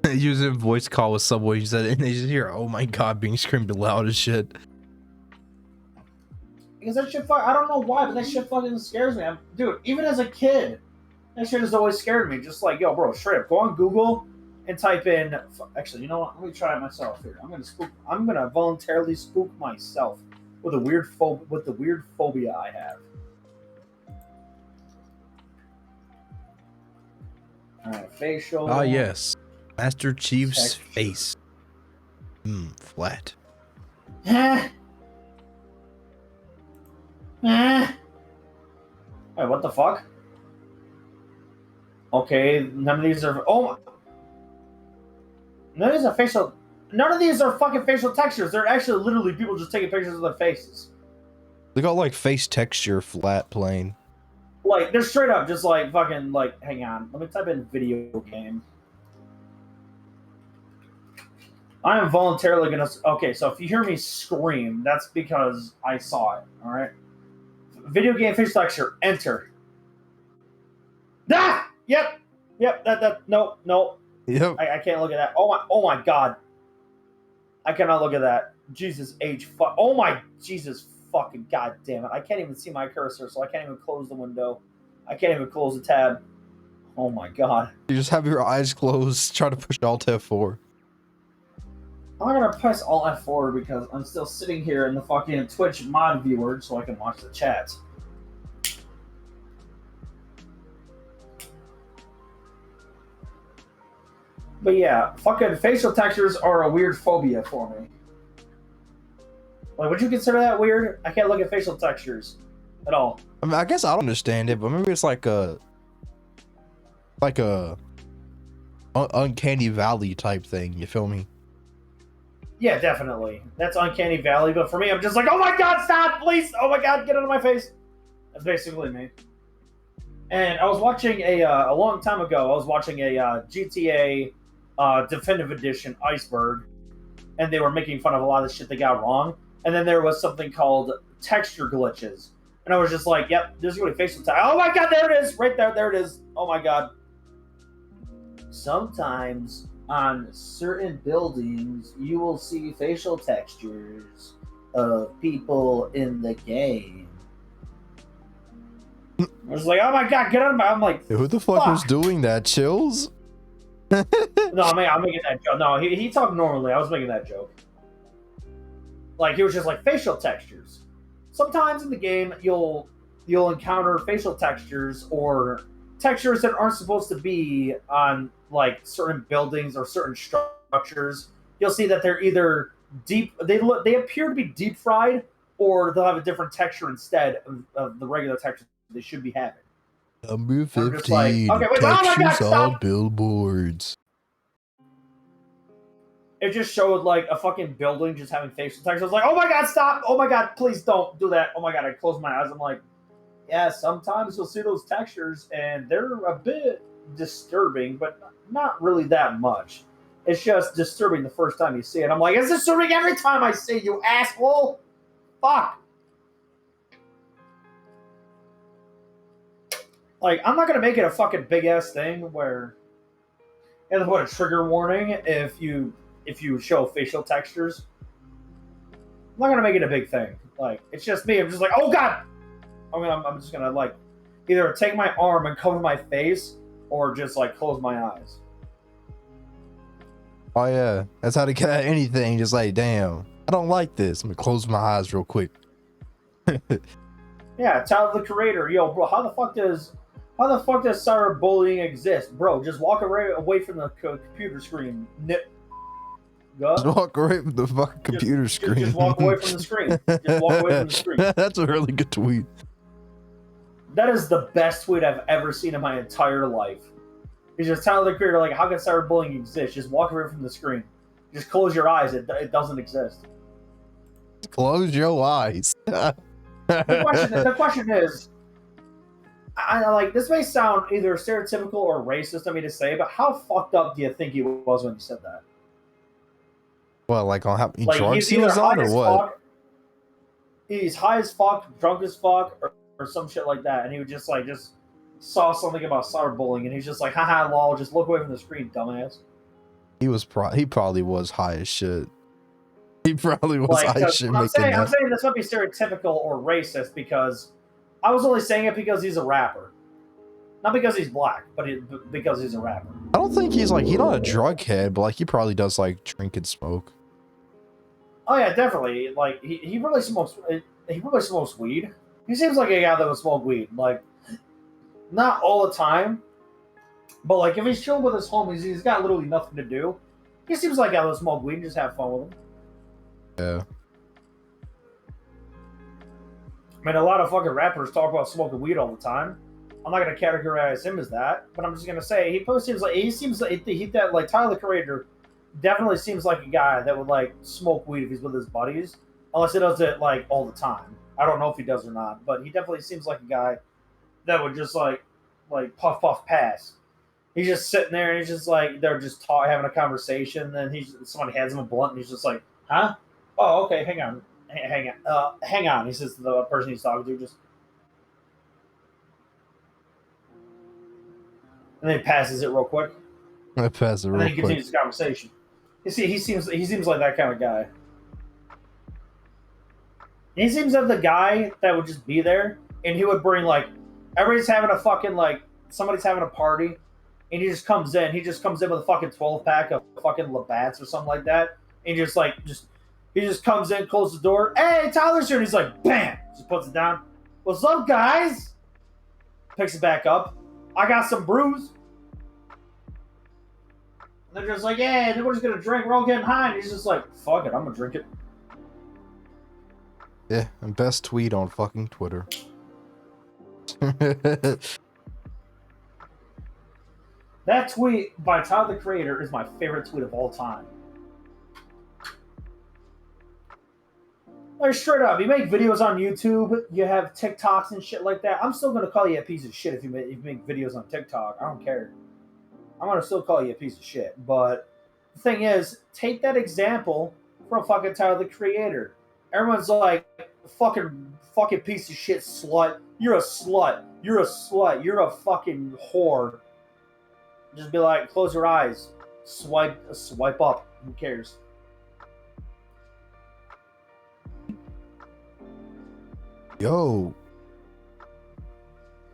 Using voice call with Subway, you said it, and they just hear, oh my god, being screamed loud as shit. Because that shit, I don't know why, but that shit fucking scares me. Dude, even as a kid, that shit has always scared me. Just like, yo, bro, straight up, go on Google and type in. Actually, you know what? Let me try it myself here. I'm gonna voluntarily spook myself with a weird phobia I have. All right, facial. Ah, yes. Master Chief's face. Flat. Wait, what the fuck? Okay, none of these are. Oh, none of these are facial. None of these are fucking facial textures. They're actually literally people just taking pictures of their faces. They got like face texture, flat, plain. Like, they're straight up just like fucking like. Hang on, let me type in video game. I am voluntarily gonna. Okay, so if you hear me scream, that's because I saw it. All right. Video game facial texture. Enter. Ah! Yep. No. Yep. I can't look at that. Oh my god. I cannot look at that. Jesus H. Oh my Jesus fucking god damn it. I can't even see my cursor, so I can't even close the window. I can't even close the tab. Oh my god. You just have your eyes closed, try to push Alt F4. I'm not gonna press Alt F4 because I'm still sitting here in the fucking Twitch mod viewer so I can watch the chats. But yeah, fucking facial textures are a weird phobia for me. Like, would you consider that weird? I can't look at facial textures at all. I mean, I guess I don't understand it, but maybe it's like a uncanny valley type thing. You feel me? Yeah, definitely. That's uncanny valley. But for me, I'm just like, oh my god, stop, please! Oh my god, get out of my face! That's basically me. And I was watching a long time ago. I was watching a GTA Definitive Edition Iceberg, and they were making fun of a lot of the shit they got wrong. And then there was something called texture glitches, and I was just like, "Yep, this is really facial texture." Oh my god, there it is, right there, there it is. Oh my god. Sometimes on certain buildings, you will see facial textures of people in the game. I was like, "Oh my god, get out of my!" I'm like, Who the fuck was doing that? Chills? No, I'm making that joke. No, he talked normally. I was making that joke. Like, he was just like, facial textures. Sometimes in the game, you'll encounter facial textures or textures that aren't supposed to be on, like, certain buildings or certain structures. You'll see that they're either deep... They appear to be deep fried, or they'll have a different texture instead of the regular texture they should be having. Number 15, like, okay, wait, oh my God, textures on stop! billboards. It just showed like a fucking building just having facial textures. I was like, oh my god, stop! Oh my god, please don't do that. Oh my god, I closed my eyes. I'm like, yeah, sometimes you'll see those textures and they're a bit disturbing, but not really that much. It's just disturbing the first time you see it. I'm like, it's disturbing every time I see you, asshole! Fuck! Like, I'm not gonna make it a fucking big ass thing where, and what, a trigger warning if you show facial textures. I'm not gonna make it a big thing. Like, it's just me. I'm just like, oh god! I'm just gonna like either take my arm and cover my face or just like close my eyes. Oh yeah, that's how to get at anything. Just like, damn, I don't like this. I'm gonna close my eyes real quick. Yeah, tell the creator, yo, bro, how the fuck does cyberbullying exist, bro? Just walk away from the computer screen. Just walk away from the fucking computer screen. Just walk away from the screen. Just walk away from the screen. That's a really good tweet. That is the best tweet I've ever seen in my entire life. He's just telling the creator, like, how can cyberbullying exist? Just walk away from the screen. Just close your eyes. It doesn't exist. Close your eyes. The question is, I like, this may sound either stereotypical or racist of me to say, but how fucked up do you think he was when he said that? Well, like on how many Like, drugs he was on, or what? Fuck, he's high as fuck, drunk as fuck, or some shit like that, and he would just saw something about cyberbullying, and he's just like, haha, lol, just look away from the screen, dumbass. He probably was high as shit. He probably was Like, high as shit I'm making saying that. this might be stereotypical or racist because I was only saying it because he's a rapper. Not because he's black, but because he's a rapper. I don't think he's not a drug head, but like he probably does like drink and smoke. Oh yeah, definitely. Like he really smokes. He really smokes weed. He seems like a guy that would smoke weed. Like, not all the time, but like if he's chilling with his homies, he's got literally nothing to do. He seems like a guy that would smoke weed and just have fun with him. Yeah. I mean, a lot of fucking rappers talk about smoking weed all the time. I'm not gonna categorize him as that, but I'm just gonna say he seems like Tyler the Creator definitely seems like a guy that would like smoke weed if he's with his buddies, unless he does it like all the time. I don't know if he does or not, but he definitely seems like a guy that would just like puff pass. He's just sitting there and he's just like they're just having a conversation, and somebody hands him a blunt and he's just like, huh? Oh, okay, hang on. Hang on, he says to the person he's talking to, just. And then he passes it real quick. I pass it real quick. And then he continues the conversation. You see, he seems like that kind of guy. He seems like the guy that would just be there, and he would bring like everybody's having a fucking somebody's having a party, and he just comes in. He just comes in with a fucking 12-pack of fucking Labatt's or something like that. And he just comes in, closes the door. Hey, Tyler's here. And he's like, bam, just puts it down. What's up, guys? Picks it back up. I got some brews. And they're just like, yeah, we're just gonna drink. We're all getting high. And he's just like, fuck it, I'm gonna drink it. Yeah, and best tweet on fucking Twitter. That tweet by Tyler the Creator is my favorite tweet of all time. Like, straight up, you make videos on YouTube, you have TikToks and shit like that. I'm still gonna call you a piece of shit if you make videos on TikTok. I don't care. I'm gonna still call you a piece of shit. But the thing is, take that example from fucking Tyler the Creator. Everyone's like, fucking piece of shit slut. You're a slut. You're a slut. You're a fucking whore. Just be like, close your eyes. Swipe up. Who cares? Yo.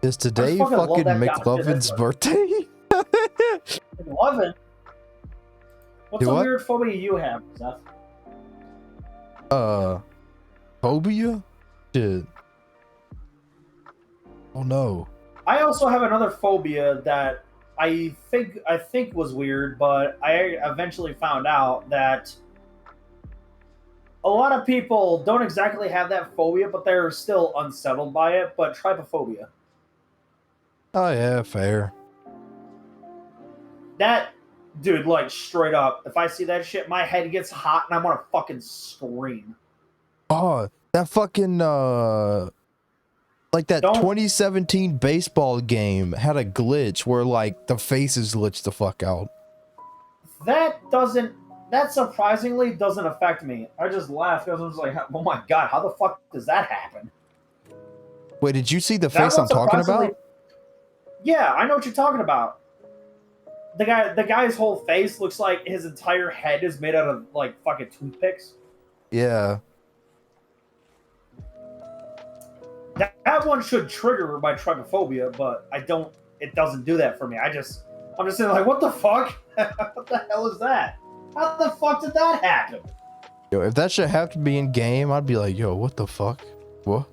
Is today fucking love fucking that guy. McLovin's birthday? McLovin? What's Do a what? weird phobia you have, Zeth? Phobia? Shit. Oh no. I also have another phobia that I think was weird, but I eventually found out that a lot of people don't exactly have that phobia, but they're still unsettled by it. But trypophobia. Oh yeah, fair. That dude, like straight up, if I see that shit, my head gets hot and I want to fucking scream. Oh, that fucking like that 2017 baseball game had a glitch where like the faces glitched the fuck out. That surprisingly doesn't affect me. I just laugh because I was like, oh my god, how the fuck does that happen? Wait, did you see the face I'm talking about? Yeah, I know what you're talking about. The guy's whole face looks like his entire head is made out of like fucking toothpicks. Yeah. That one should trigger my trypophobia, but it doesn't do that for me. I'm just saying, like, what the fuck? What the hell is that? How the fuck did that happen? Yo, if that shit have to be in game, I'd be like, yo, what the fuck? What?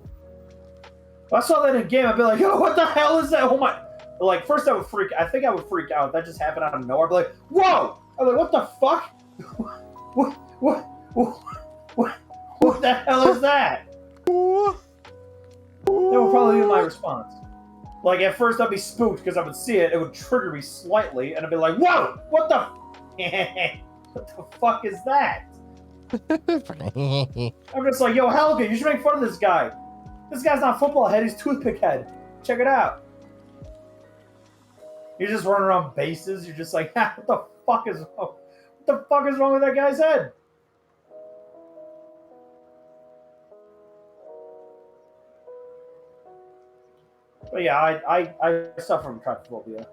If I saw that in game, I'd be like, yo, what the hell is that? Oh my! Like, first I would freak out. If that just happened out of nowhere, I'd be like, whoa! I'm like, what the fuck? What the hell is that? That would probably be my response. Like, at first I'd be spooked because I would see it. It would trigger me slightly, and I'd be like, whoa! What the... What the fuck is that? I'm just like, yo, Helga, you should make fun of this guy. This guy's not football head, he's toothpick head. Check it out. You're just running around bases. You're just like, what the fuck is wrong with that guy's head? But yeah, I suffer from trypophobia.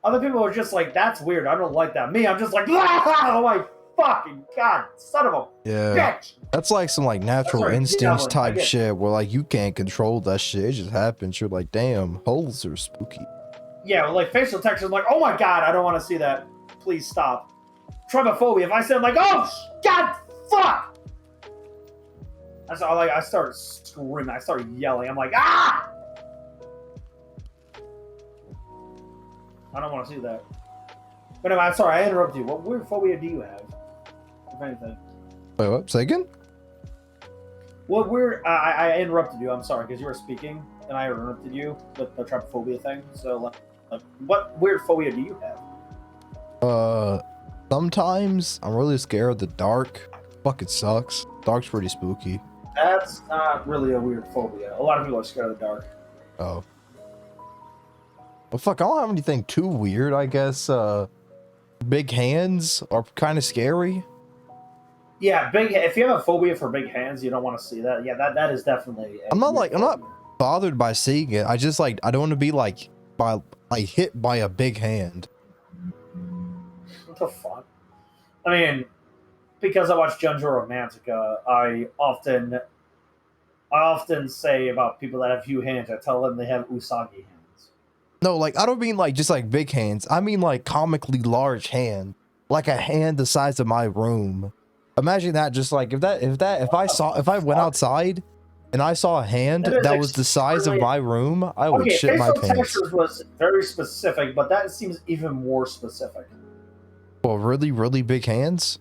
Other people are just like, that's weird. I don't like that. Me, I'm just like, oh my fucking god, son of a bitch. That's like some like natural instincts type shit where like you can't control that shit. It just happens. You're like, damn, holes are spooky. Yeah, well, like facial texture, I'm like, oh my god, I don't want to see that. Please stop. Trypophobia. If I say, I'm like, oh god, fuck. That's all. Like, I start screaming. I start yelling. I'm like, ah! I don't want to see that. But anyway, I'm sorry, I interrupted you. What weird phobia do you have, if anything? Wait, what? Say again? What weird? I interrupted you. I'm sorry because you were speaking and I interrupted you with the trypophobia thing. So, like, what weird phobia do you have? Sometimes I'm really scared of the dark. Fucking sucks. Dark's pretty spooky. That's not really a weird phobia. A lot of people are scared of the dark. Oh. Well, fuck, I don't have anything too weird, I guess. Big hands are kind of scary. Yeah, if you have a phobia for big hands, you don't want to see that. Yeah, that is definitely. I'm not bothered by seeing it. I just like, I don't want to be like hit by a big hand. What the fuck? I mean, because I watch Junjo Romantica, I often say about people that have few hands, I tell them they have Usagi hands. No, like I don't mean like just like big hands. I mean like comically large hand, like a hand the size of my room. Imagine that. Just like if I went outside and I saw a hand That is that was the size of extremely- my room, I would Okay, shit my facial pants. textures was very specific, but that seems even more specific. Well, really, really big hands.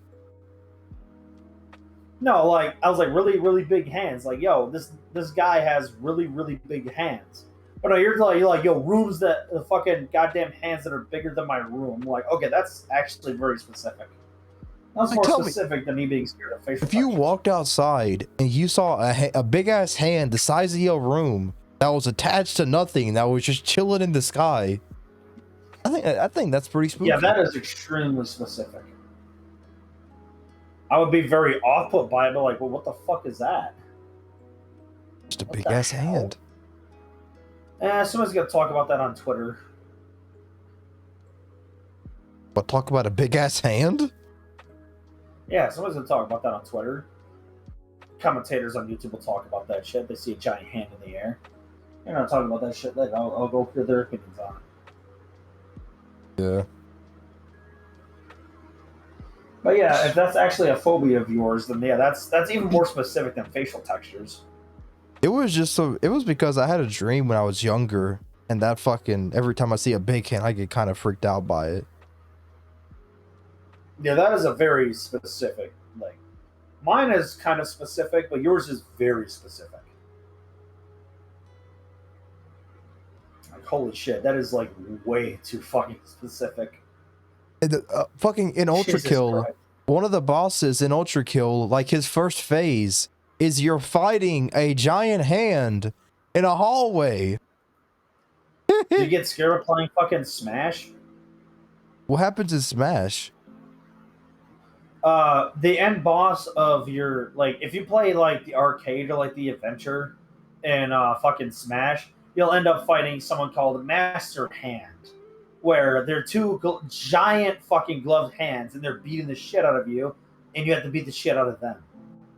No, like I was like really big hands. Like yo, this guy has really big hands. But no, you're like yo, rooms that the fucking goddamn hands that are bigger than my room. Like okay, that's actually very specific. That's Like, more tell me, specific than me being scared of facial. if you textures. walked outside and you saw a big ass hand the size of your room that was attached to nothing, that was just chilling in the sky, I think that's pretty spooky. Yeah, that is extremely specific. I would be very off-put by it, but like, well, what the fuck is that? Just a What big the ass hell? hand. Someone's gonna talk about that on Twitter. But talk about a big ass hand? Yeah, someone's gonna talk about that on Twitter. Commentators on YouTube will talk about that shit. They see a giant hand in the air. They're not talking about that shit later. I'll go hear their opinions on it. Yeah. But yeah, if that's actually a phobia of yours, then yeah, that's even more specific than facial textures. It was because I had a dream when I was younger, and that fucking every time I see a big hand, I get kind of freaked out by it. Yeah, that is a very specific. Like, mine is kind of specific, but yours is very specific. Like, holy shit, that is like way too fucking specific. And fucking in Ultra Jesus Kill, Christ. one of the bosses in Ultra Kill, like his first phase, is you're fighting a giant hand in a hallway. Do you get scared of playing fucking Smash? What happens in Smash? The end boss of your like, if you play like the arcade or like the adventure in fucking Smash, you'll end up fighting someone called Master Hand, where they're two giant fucking gloved hands and they're beating the shit out of you, and you have to beat the shit out of them.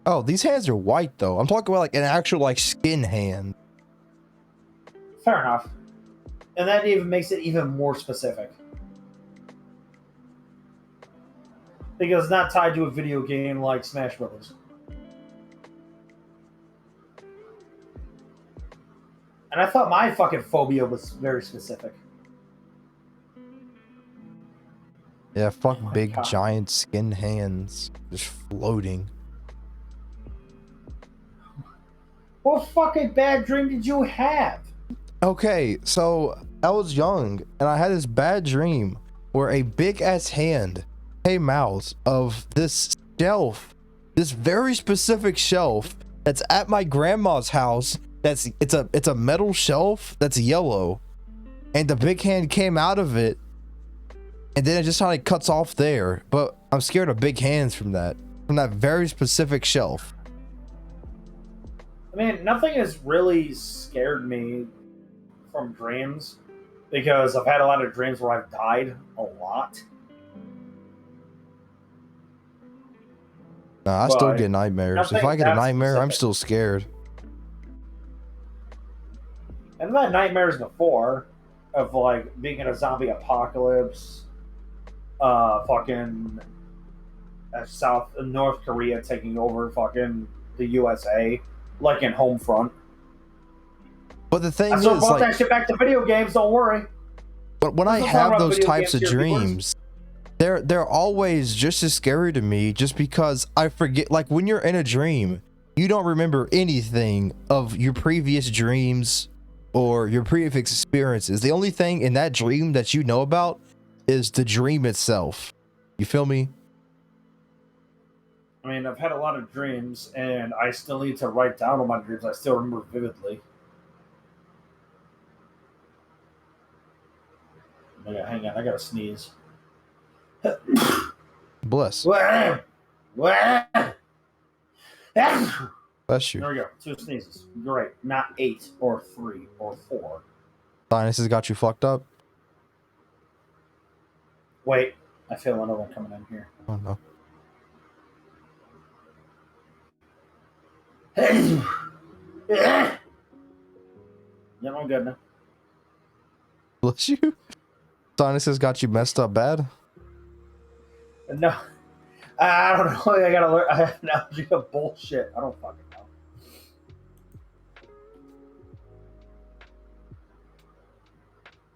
Oh, these hands are white though. I'm talking about like an actual like skin hand. Fair enough. And that even makes it even more specific. Because it's not tied to a video game like Smash Brothers. And I thought my fucking phobia was very specific. Yeah, fuck Oh my big God. giant skin hands just floating. What fucking bad dream did you have? Okay, so I was young and I had this bad dream where a big ass hand came out of this shelf, this very specific shelf that's at my grandma's house. It's a metal shelf that's yellow, and the big hand came out of it, and then it just kind of cuts off there. But I'm scared of big hands from that very specific shelf. I mean, nothing has really scared me from dreams because I've had a lot of dreams where I've died a lot. Nah, I still But get nightmares. If nothing I get a that nightmare, I'm specific. still scared. And I've had nightmares before of like being in a zombie apocalypse, fucking North Korea taking over fucking the USA, like in Homefront. But the thing I is, still brought like, that shit back to video games. Don't worry. but when I Let's not talk have about those video types of games here, viewers. dreams, they're always just as scary to me, just because I forget. Like when you're in a dream, you don't remember anything of your previous dreams or your previous experiences. The only thing in that dream that you know about is the dream itself. You feel me? I mean, I've had a lot of dreams, and I still need to write down all my dreams. I still remember vividly. Hang on, I gotta sneeze. Bless. There Bless you. we go. 2 sneezes. Great. Not 8 or 3 or 4. Sinus has got you fucked up. Wait, I feel another one coming in here. Oh no. Yeah, I'm good now. Bless you. Sinuses got you messed up bad. No, I don't know. I gotta learn. I have an allergy to bullshit. I don't fucking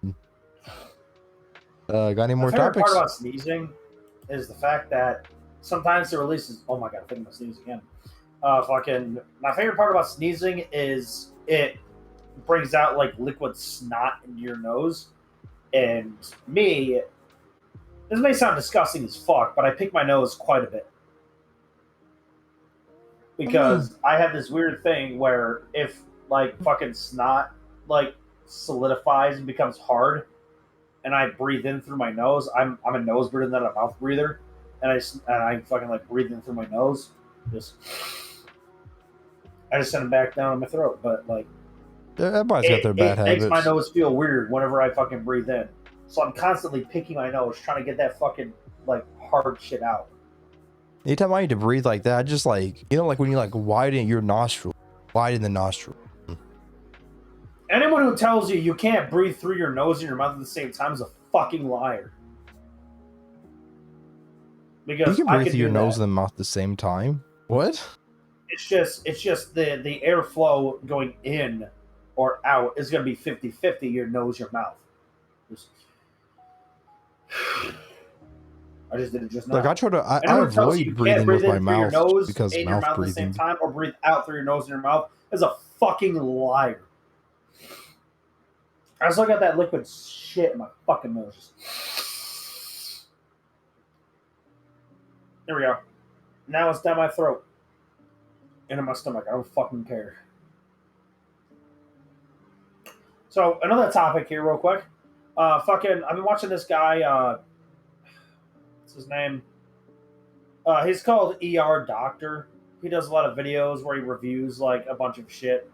know. Got any more My favorite topics? part about sneezing is the fact that sometimes it releases. Oh my god, I think I'm gonna sneeze again. My favorite part about sneezing is it brings out like liquid snot into your nose, and me. This may sound disgusting as fuck, but I pick my nose quite a bit. Because I have this weird thing where if like fucking snot like solidifies and becomes hard and I breathe in through my nose, I'm a nose breather, not a mouth breather. And I fucking like breathe in through my nose. I just send it back down my throat. But like Everybody's got their bad habits. It makes my nose feel weird whenever I fucking breathe in. So I'm constantly picking my nose, trying to get that fucking like hard shit out. Anytime I need to breathe like that, I just like, you know, like when you like widen your nostril, widen the nostril. Anyone who tells you you can't breathe through your nose and your mouth at the same time is a fucking liar. Because you can breathe through your nose and the mouth at the same time. What? It's just the airflow going in or out is going to be 50-50, your nose, your mouth. I just did it just now. Like I try to, I avoid breathing with my mouth because mouth breathing. At the same time, or breathe out through your nose and your mouth is a fucking liar. I still got that liquid shit in my fucking nose. There we go. Now it's down my throat and in my stomach. I don't fucking care. So another topic here, real quick. I've been watching this guy. What's his name? He's called ER Doctor. He does a lot of videos where he reviews like a bunch of shit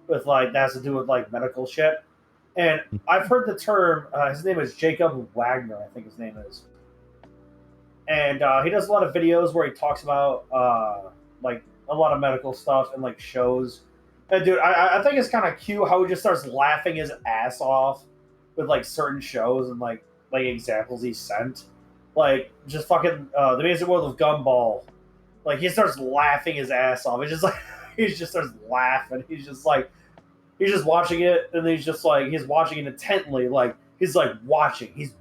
with like that has to do with like medical shit. And I've heard the term. His name is Jacob Wagner, I think his name is. And he does a lot of videos where he talks about like a lot of medical stuff and like shows. And dude, I think it's kind of cute how he just starts laughing his ass off with like certain shows and like examples he sent. Like just fucking the Amazing World of Gumball. Like he starts laughing his ass off. It's just like he just starts laughing. He's just watching it, and he's just like he's watching it intently. Like he's like watching. He's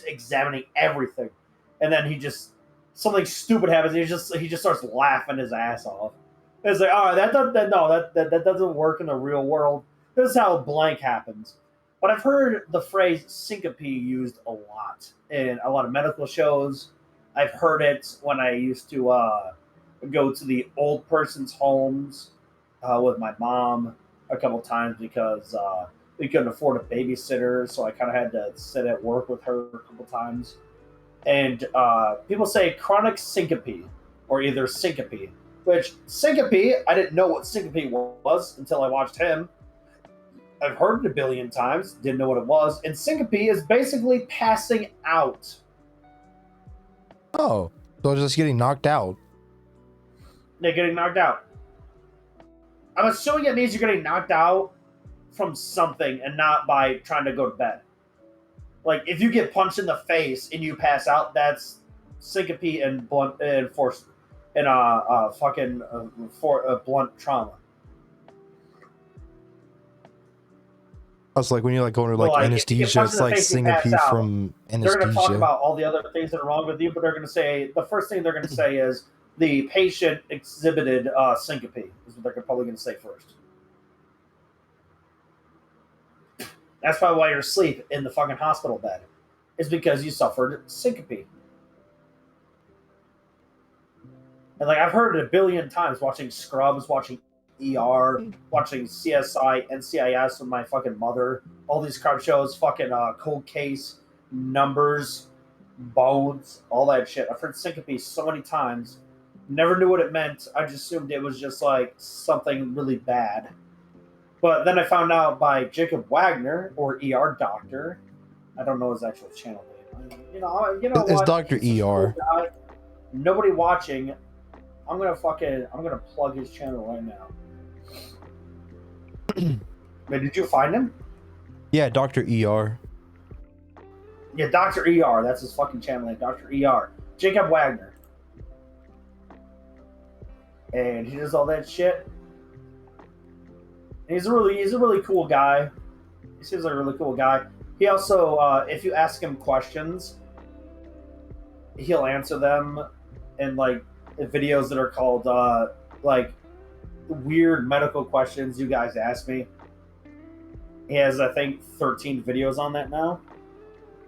examining everything, and then something stupid happens. And he just starts laughing his ass off. It's like, all right, that doesn't work in the real world. This is how blank happens. But I've heard the phrase syncope used a lot in a lot of medical shows. I've heard it when I used to go to the old person's homes with my mom a couple times because we couldn't afford a babysitter, so I kind of had to sit at work with her a couple times. And people say chronic syncope or either syncope, which syncope, I didn't know what syncope was until I watched him. I've heard it a billion times, didn't know what it was. And syncope is basically passing out. Oh, so just getting knocked out. They're getting knocked out. I'm assuming it means you're getting knocked out from something and not by trying to go to bed. Like, if you get punched in the face and you pass out, that's syncope and blunt and force and blunt trauma. It's like when you're like going to like anesthesia, it's like syncope from anesthesia. They're going to talk about all the other things that are wrong with you, but they're going to say the first thing they're going to say is the patient exhibited syncope. Is what they're probably going to say first. That's probably why you're asleep in the fucking hospital bed. Is because you suffered syncope. And like I've heard it a billion times watching Scrubs, watching ER, watching CSI, NCIS with my fucking mother, all these crime shows, fucking Cold Case, Numbers, Bones, all that shit. I've heard syncope so many times. Never knew what it meant. I just assumed it was just like something really bad. But then I found out by Jacob Wagner, or ER Doctor. I don't know his actual channel name. You know it's what? Dr. ER. Nobody watching. I'm gonna plug his channel right now. Wait, did you find him? Yeah, Dr. ER. Yeah, Dr. ER. That's his fucking channel name, Dr. ER. Jacob Wagner. And he does all that shit. And he's a really cool guy. He seems like a really cool guy. He also, if you ask him questions, he'll answer them in like videos that are called like weird medical questions you guys ask me. He has, I think, 13 videos on that now.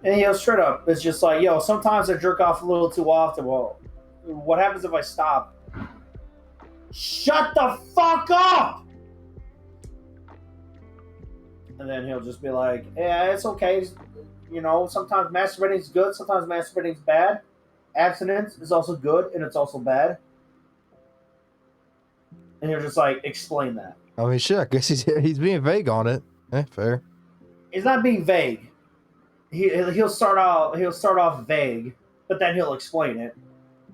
And he'll straight up, it's just like, yo, sometimes I jerk off a little too often. Well, what happens if I stop? Shut the fuck up! And then he'll just be like, yeah, it's okay. You know, sometimes masturbating is good, sometimes masturbating is bad. Abstinence is also good, and it's also bad. And he'll just like explain that. I mean, shit, I guess he's being vague on it. Fair. He's not being vague. He'll start off vague, but then he'll explain it.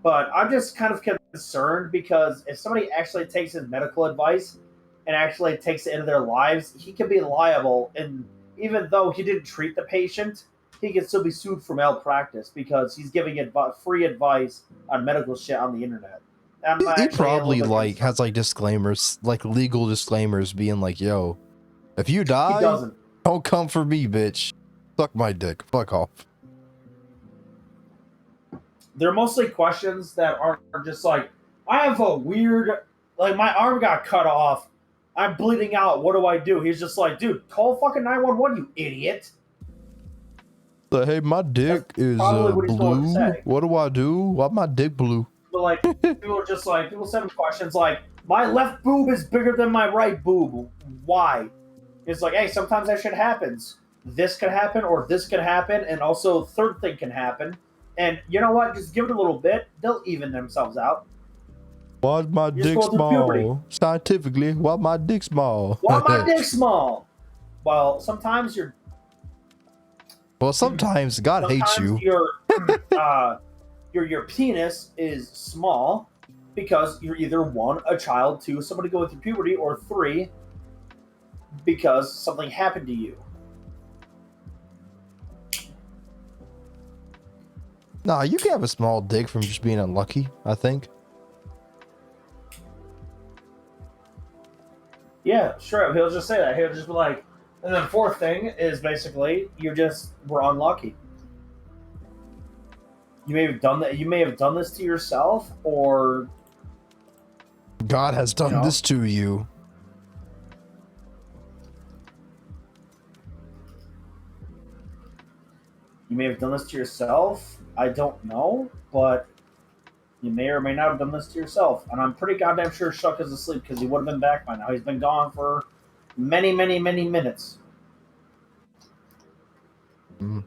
But I'm just kind of concerned because if somebody actually takes his medical advice and actually takes it into their lives, he can be liable. And even though he didn't treat the patient, he can still be sued for malpractice because he's giving free advice on medical shit on the internet. He probably like has like disclaimers, like legal disclaimers, being like, "Yo, if you die, don't come for me, bitch. Suck my dick. Fuck off." They're mostly questions that aren't just like, I have a weird, like my arm got cut off. I'm bleeding out. What do I do? He's just like, dude, call fucking 911, you idiot. So, hey, my dick is blue. What do I do? Why my dick blue? But like, people send me questions like, my left boob is bigger than my right boob. Why? It's like, hey, sometimes that shit happens. This could happen or this could happen, and also third thing can happen. And you know what? Just give it a little bit. They'll even themselves out. Why's my dick small? Scientifically, why my dick small? Why my dick small? Well, sometimes you're... Well, sometimes God hates you. Your penis is small because you're either 1, a child, 2, somebody going through puberty, or 3, because something happened to you. Nah, you can have a small dick from just being unlucky, I think. Yeah, sure. He'll just say that. He'll just be like, and then fourth thing is basically you just were unlucky. You may have done that. You may have done this to yourself, or God has done this to you. You may have done this to yourself. I don't know, but you may or may not have done this to yourself. And I'm pretty goddamn sure Shuck is asleep because he would have been back by now. He's been gone for many, many, many minutes. Mm.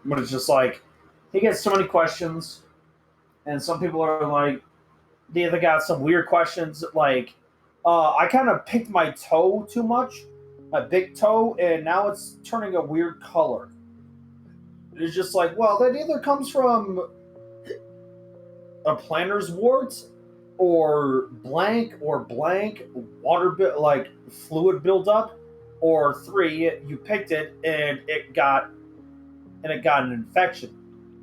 But it's just like, he gets so many questions, and some people are like, they either got some weird questions like, I kind of picked my toe too much, my big toe, and now it's turning a weird color. It's just like, well, that either comes from a plantar's wart, or blank, water, like fluid buildup, or 3, you picked it and it got an infection.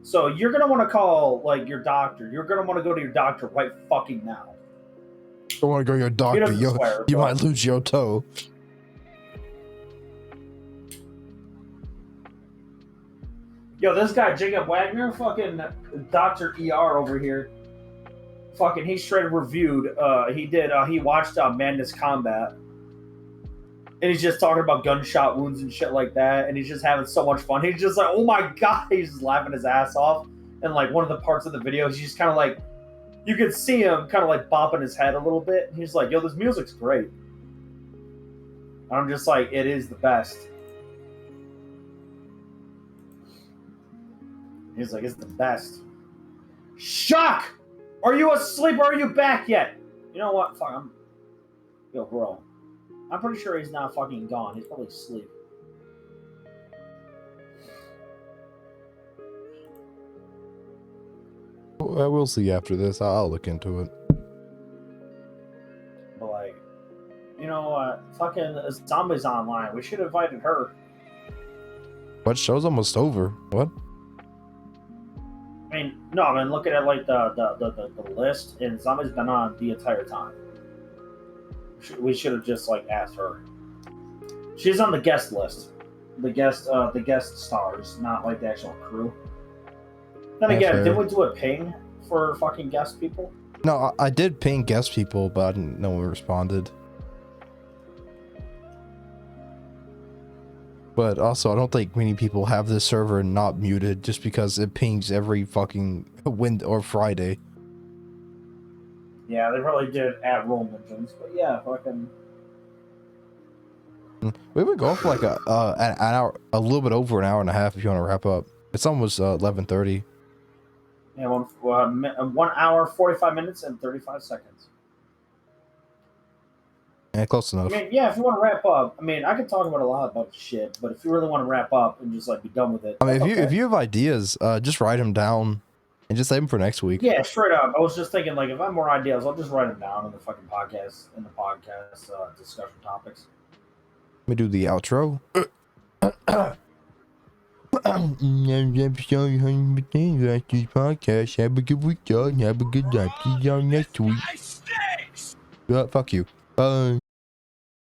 So you're gonna want to call like your doctor. You're gonna want to go to your doctor right fucking now. I want to go to your doctor. You might lose your toe. Yo, this guy Jacob Wagner, fucking Dr. ER over here, fucking he straight reviewed. He watched Madness Combat, and he's just talking about gunshot wounds and shit like that, and he's just having so much fun. He's just like, oh my god, he's just laughing his ass off. And like one of the parts of the video, he's just kind of like, you could see him kind of like bopping his head a little bit. And he's like, yo, this music's great. And I'm just like, it is the best. He's like, it's the best. Shuck! Are you asleep or are you back yet? You know what? Fuck, yo, bro. I'm pretty sure he's not fucking gone. He's probably asleep. we'll see after this. I'll look into it. But like, you know what? Fucking Zombies Online. We should have invited her. What? Show's almost over. What? I mean, no, I mean, looking at like the list, and Zombie's been on the entire time. We should have just like asked her. She's on the guest list, the guest stars, not like the actual crew. Then Yeah, again, fair. did we do a ping for fucking guest people? No, I did ping guest people, but I didn't know who responded. But also, I don't think many people have this server not muted just because it pings every fucking or Friday. Yeah, they probably did at Roll Legends, but yeah, fucking. We've been going for like an hour, a little bit over an hour and a half. If you want to wrap up, it's almost 11:30. Yeah, 1 hour, 45 minutes, and 35 seconds. Yeah, close enough. I mean, yeah, if you want to wrap up, I mean, I could talk about a lot of shit, but if you really want to wrap up and just like be done with it, I mean, that's if you have ideas, just write them down and just save them for next week. yeah, straight up. I was just thinking, like, if I have more ideas, I'll just write them down in the fucking podcast, discussion topics. Let me do the outro. Podcast. Have a good week, y'all. Have a good night. See y'all next week. Fuck you. Bye.